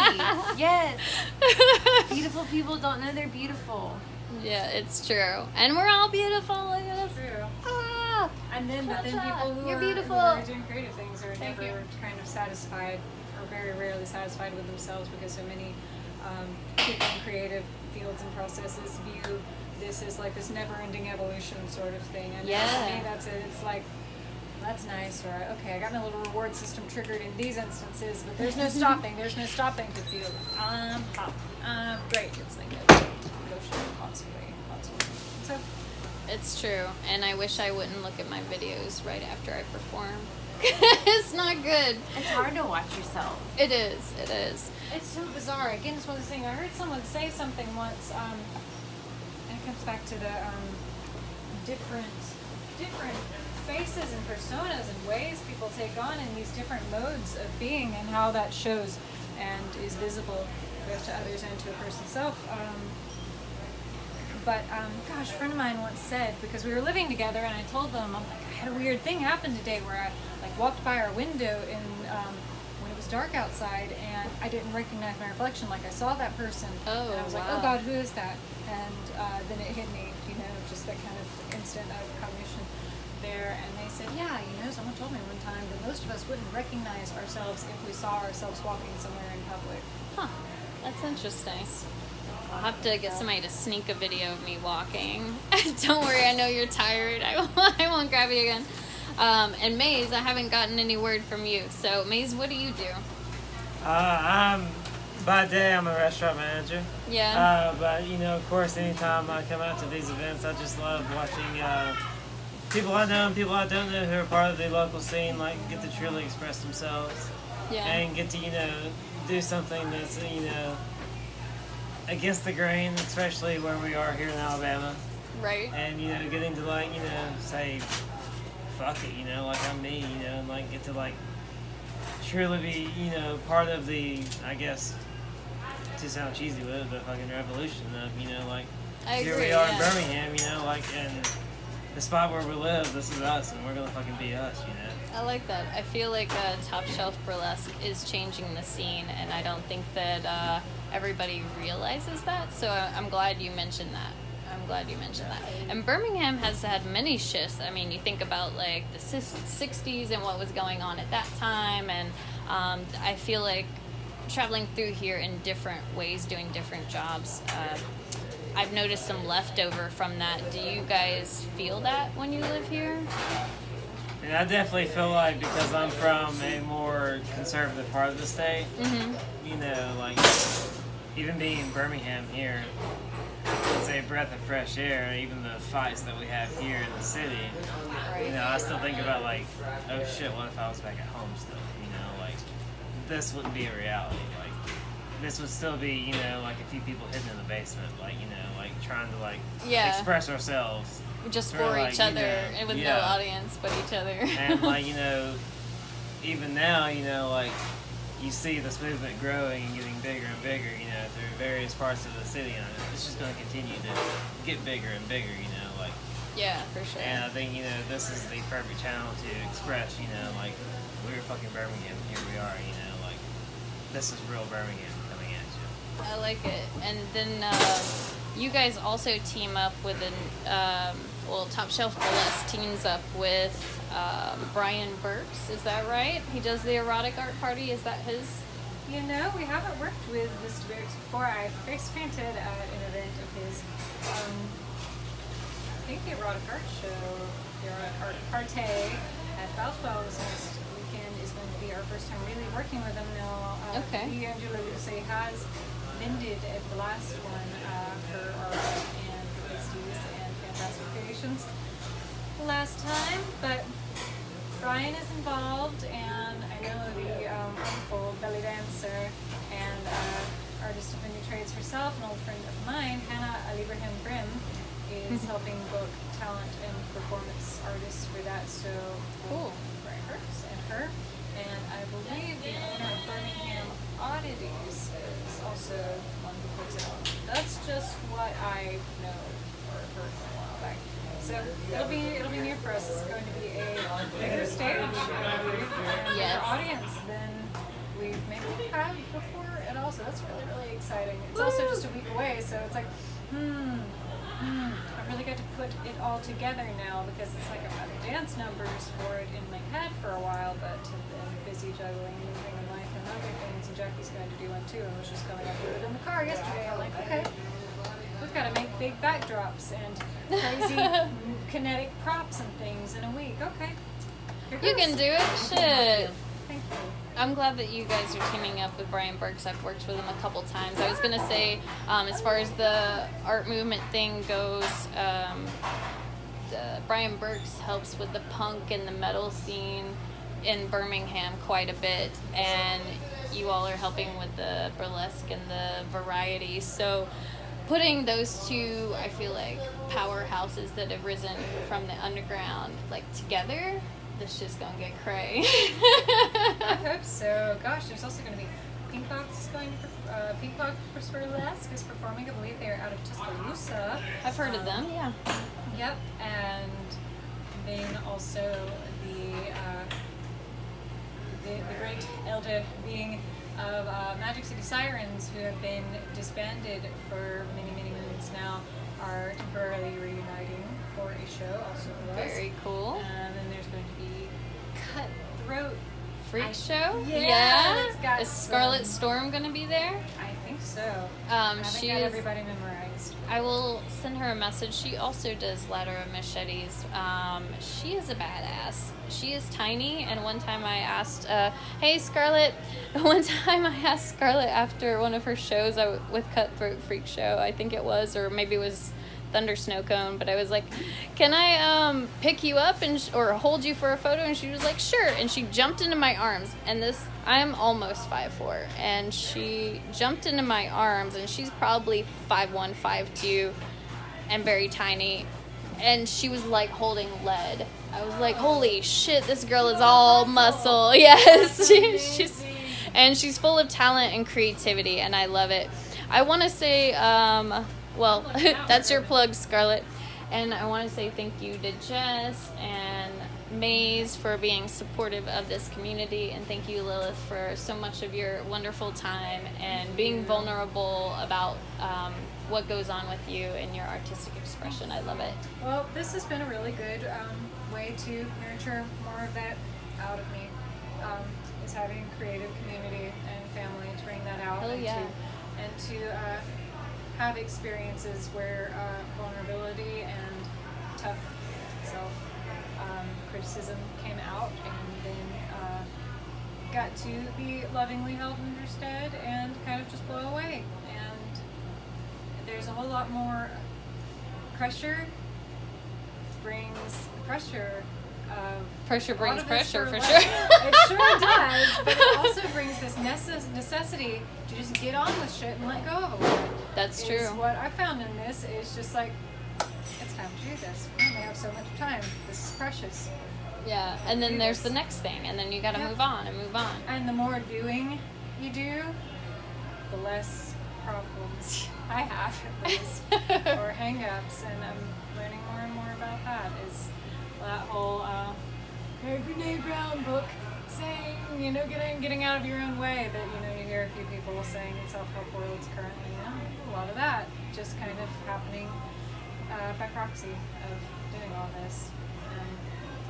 Yes. Beautiful people don't know they're beautiful. Yeah, it's true. And we're all beautiful. Look at us. True. Ah, And then people who You're are, beautiful. who are doing creative things are never kind of satisfied, or very rarely satisfied with themselves, because so many people in creative fields and processes view this as like this never-ending evolution sort of thing. And for me, that's it. It's like, that's nice, or okay, I got my little reward system triggered in these instances, but there's no stopping. There's no stopping to feel great. It's like a motion constantly. So It's true, and I wish I wouldn't look at my videos right after I perform. It's not good. It's hard to watch yourself. It is. it's so bizarre. Again, it's one of those things. I heard someone say something once, and it comes back to the different faces and personas and ways people take on in these different modes of being, and how that shows and is visible both to others and to a person's self. But gosh, a friend of mine once said, because we were living together, and I told them, I'm like, I had a weird thing happen today where I like walked by our window in when it was dark outside, and I didn't recognize my reflection. Like I saw that person, and I was like, oh God, who is that? And then it hit me, just that kind of instant of cognition there. And they said, yeah, someone told me one time that most of us wouldn't recognize ourselves if we saw ourselves walking somewhere in public. Huh. That's interesting. I'll have to get somebody to sneak a video of me walking. Don't worry, I know you're tired. I won't grab you again. And Maze, I haven't gotten any word from you. So, Maze, what do you do? By day, I'm a restaurant manager. Yeah. But, of course, anytime I come out to these events, I just love watching people I know and people I don't know who are part of the local scene, like, get to truly express themselves. Yeah. And get to, do something that's, against the grain, especially where we are here in Alabama. Right. And, getting to, like, say, fuck it, like I'm me, and, like, get to, like, truly be, part of the, I guess, to sound cheesy with it, but fucking revolution of, like, here we are in Birmingham, like, and the spot where we live, this is us, and we're gonna fucking be us, I like that. I feel like Topshelf Burlesque is changing the scene, and I don't think that everybody realizes that, so I'm glad you mentioned that. And Birmingham has had many shifts. I mean, you think about like the 60s and what was going on at that time, and I feel like traveling through here in different ways, doing different jobs, I've noticed some leftover from that. Do you guys feel that when you live here? And I definitely feel like, because I'm from a more conservative part of the state, like, even being in Birmingham here, it's a breath of fresh air. Even the fights that we have here in the city, I still think about, like, oh shit, what if I was back at home still, like, this wouldn't be a reality, like, this would still be, like a few people hidden in the basement, like, like trying to, like, express ourselves. Just for each other, and with no audience but each other. And, like, even now, like, you see this movement growing and getting bigger and bigger, through various parts of the city, and it's just going to continue to get bigger and bigger, like. Yeah, for sure. And I think, this is the perfect channel to express, like, we're fucking Birmingham, here we are, like, this is real Birmingham coming at you. I like it. And then you guys also team up with Topshelf Burlesque teams up with Brian Burks, is that right? He does the erotic art party, is that his? We haven't worked with Mr. Burks before. I face painted at an event of his, I think the erotic art show, the erotic art party at Balswell this next weekend is going to be our first time really working with him now. He, Angela Luce, has vended at the last one her art and pasties and fantastic creations last time, but Brian is involved, and I know the wonderful belly dancer and artist of many trades herself, an old friend of mine, Hannah Alibrahim Brim, is helping book talent and performance artists for that. So cool. Brian Burks and her, and I believe the owner of Birmingham Oddities is also one who puts it on. That's just what I know or heard from a while back. So it'll be new for us. It's going to be a bigger stage and a bigger audience than we've maybe had before at all. So that's really, really exciting. It's also just a week away, so it's like, I really got to put it all together now because it's like I've had the dance numbers for it in my head for a while, but have been busy juggling moving and life and other things. And Jackie's going to do one too. I was just going up with it in the car yesterday. I'm like, okay, we've got to make big backdrops and crazy kinetic props and things in a week. Okay. You can do it. Shit. Thank you. I'm glad that you guys are teaming up with Brian Burks. I've worked with him a couple times. I was going to say, as far as the art movement thing goes, Brian Burks helps with the punk and the metal scene in Birmingham quite a bit. And you all are helping with the burlesque and the variety. So putting those two, I feel like, powerhouses that have risen from the underground, like, together, this just gonna get cray. I hope so. Gosh, there's also going to be Pink Box is going to Pink Box Burlesque is performing. I believe they're out of Tuscaloosa. I've heard of them, yeah. Yep, and then also the great elder being of Magic City Sirens, who have been disbanded for many, many moons now, are temporarily reuniting for a show. Also, Very cool. And then there's going to be Cutthroat Freak show? Yeah. It's got Is Scarlet Storm gonna be there? I think so. I haven't She got is. everybody memorized. I will send her a message. She also does Ladder of Machetes. She is a badass. She is tiny, and one time I asked, hey Scarlet, after one of her shows with Cutthroat Freak Show, I think it was, or maybe it was Thunder Snow Cone, but I was like, can I pick you up or hold you for a photo? And she was like, sure. And she jumped into my arms, and I'm almost 5'4", and she jumped into my arms, and she's probably 5'1", 5'2", and very tiny, and she was like holding lead. I was like, holy shit, this girl is all muscle. Yes. she's full of talent and creativity, and I love it. I want to say, well, that's your plug, Scarlett. And I want to say thank you to Jess and Maze for being supportive of this community. And thank you, Lilith, for so much of your wonderful time and being vulnerable about what goes on with you and your artistic expression. I love it. Well, this has been a really good way to nurture more of that out of me. Is having a creative community and family to bring that out. Hell yeah. And to have experiences where vulnerability and tough self criticism came out, and then got to be lovingly held in their stead and kind of just blow away. And there's a whole lot more pressure brings pressure. Pressure brings pressure, for sure. It sure does, but it also brings this necessity to just get on with shit and let go of it. That's true. What I found in this is just like, it's time to do this. We only have so much time. This is precious. Yeah, and then there's the next thing, and then you gotta move on and move on. And the more doing you do, the less problems I have, at least, or hang-ups, and I'm learning more and more about that. Is that whole Brene Brown book saying, getting out of your own way, that, you hear a few people saying in self-help worlds currently, a lot of that just kind of happening by proxy of doing all this and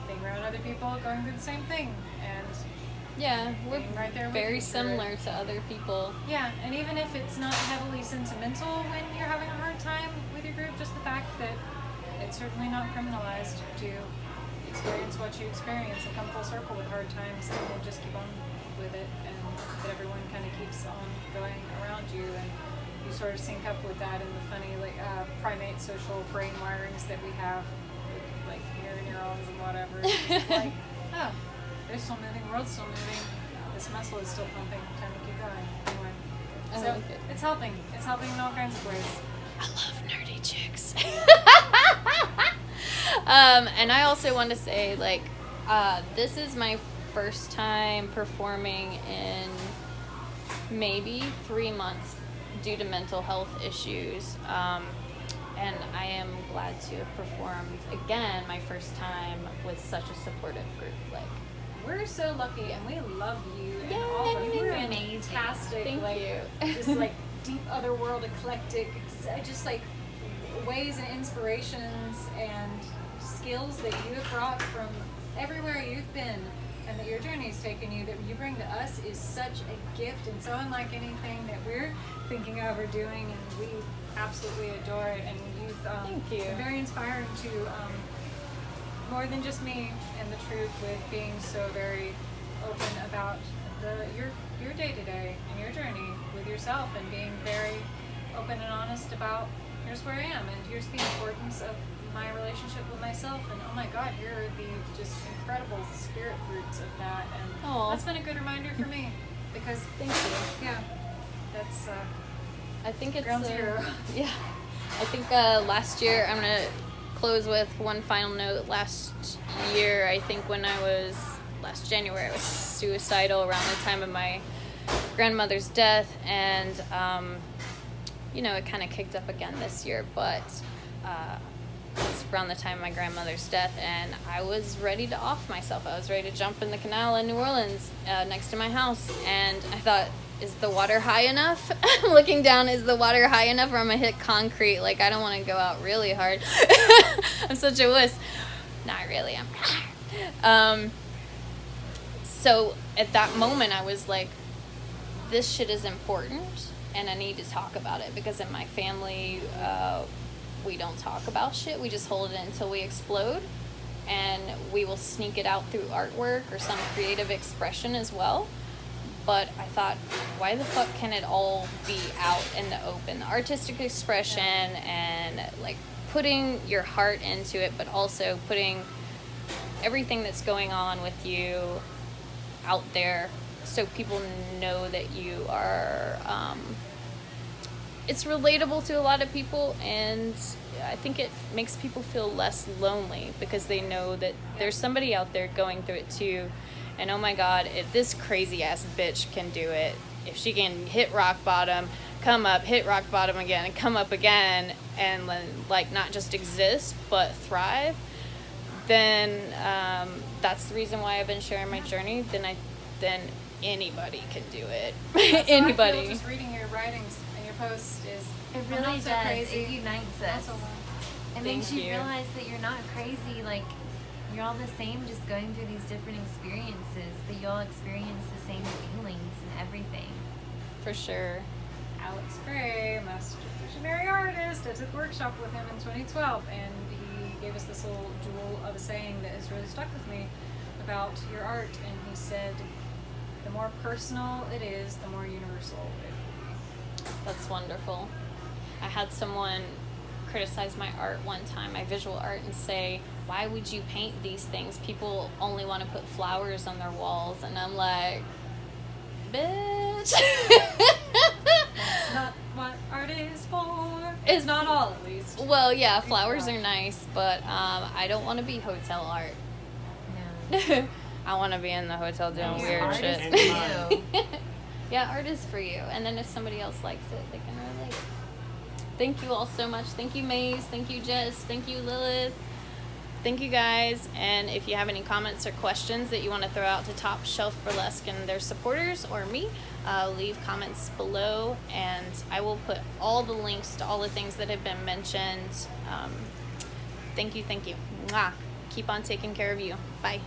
being around other people going through the same thing, and yeah, we're right there very similar to other people. Yeah, and even if it's not heavily sentimental when you're having a hard time with your group, just the fact that it's certainly not criminalized to experience what you experience and come full circle with hard times, and we'll just keep on with it, and that everyone kind of keeps on going around you, and you sort of sync up with that and the funny primate social brain wirings that we have with like mirror neurons and whatever. It's like, oh, they're still moving, the world's still moving, this muscle is still pumping, time to keep going. Anyway, so like it. It's helping in all kinds of ways. I love nerdy chicks. And I also want to say, like, this is my first time performing in maybe 3 months due to mental health issues. And I am glad to have performed again my first time with such a supportive group. Like, we're so lucky, and we love you. Yay! And all of you You're are amazing. fantastic. Thank like, you. Just like deep otherworld eclectic. Just like ways and inspirations and skills that you have brought from everywhere you've been and that your journey's taken you, that you bring to us, is such a gift and so unlike anything that we're thinking of or doing, and we absolutely adore it. And you've Thank you. been very inspiring to more than just me and the truth, with being so very open about your day-to-day and your journey with yourself, and being very open and honest about here's where I am and here's the importance of my relationship with myself, and oh my god, here are the just incredible spirit fruits of that, and that's been a good reminder for me, because Thank you. yeah, that's I think it's ground zero. Yeah, I think last year, I'm gonna close with one final note. Last year, I think last January, I was suicidal around the time of my grandmother's death, and it kind of kicked up again this year, but it's around the time of my grandmother's death, and I was ready to off myself. I was ready to jump in the canal in New Orleans next to my house, and I thought, is the water high enough? Looking down, is the water high enough, or I'm gonna hit concrete? Like, I don't want to go out really hard. I'm such a wuss. Not really, I'm so at that moment I was like, this shit is important and I need to talk about it, because in my family we don't talk about shit. We just hold it until we explode, and we will sneak it out through artwork or some creative expression as well. But I thought, why the fuck can it all be out in the open? The artistic expression and like putting your heart into it, but also putting everything that's going on with you out there, so people know that you are it's relatable to a lot of people, and I think it makes people feel less lonely, because they know that there's somebody out there going through it too. And oh my god, if this crazy ass bitch can do it, if she can hit rock bottom, come up, hit rock bottom again, and come up again, and like not just exist but thrive, then that's the reason why I've been sharing my journey. Then anybody can do it. Anybody. I feel just reading your writings and your posts is It really not does. so crazy. It unites us. It makes you realize that you're not crazy. Like, you're all the same, just going through these different experiences, but you all experience the same feelings and everything. For sure. Alex Gray, master visionary artist. I took a workshop with him in 2012, and he gave us this little jewel of a saying that has really stuck with me about your art. And he said, the more personal it is, the more universal it will be. That's wonderful. I had someone criticize my art one time, my visual art, and say, why would you paint these things? People only want to put flowers on their walls. And I'm like, bitch. That's not what art is for. It's not all, at least. Well, yeah, flowers are nice, but I don't want to be hotel art. No. I want to be in the hotel doing weird shit. Yeah, art is for you. And then if somebody else likes it, they can relate. Thank you all so much. Thank you, Maze. Thank you, Jess. Thank you, Lilith. Thank you, guys. And if you have any comments or questions that you want to throw out to Topshelf Burlesque and their supporters or me, leave comments below, and I will put all the links to all the things that have been mentioned. Thank you. Mwah. Keep on taking care of you. Bye.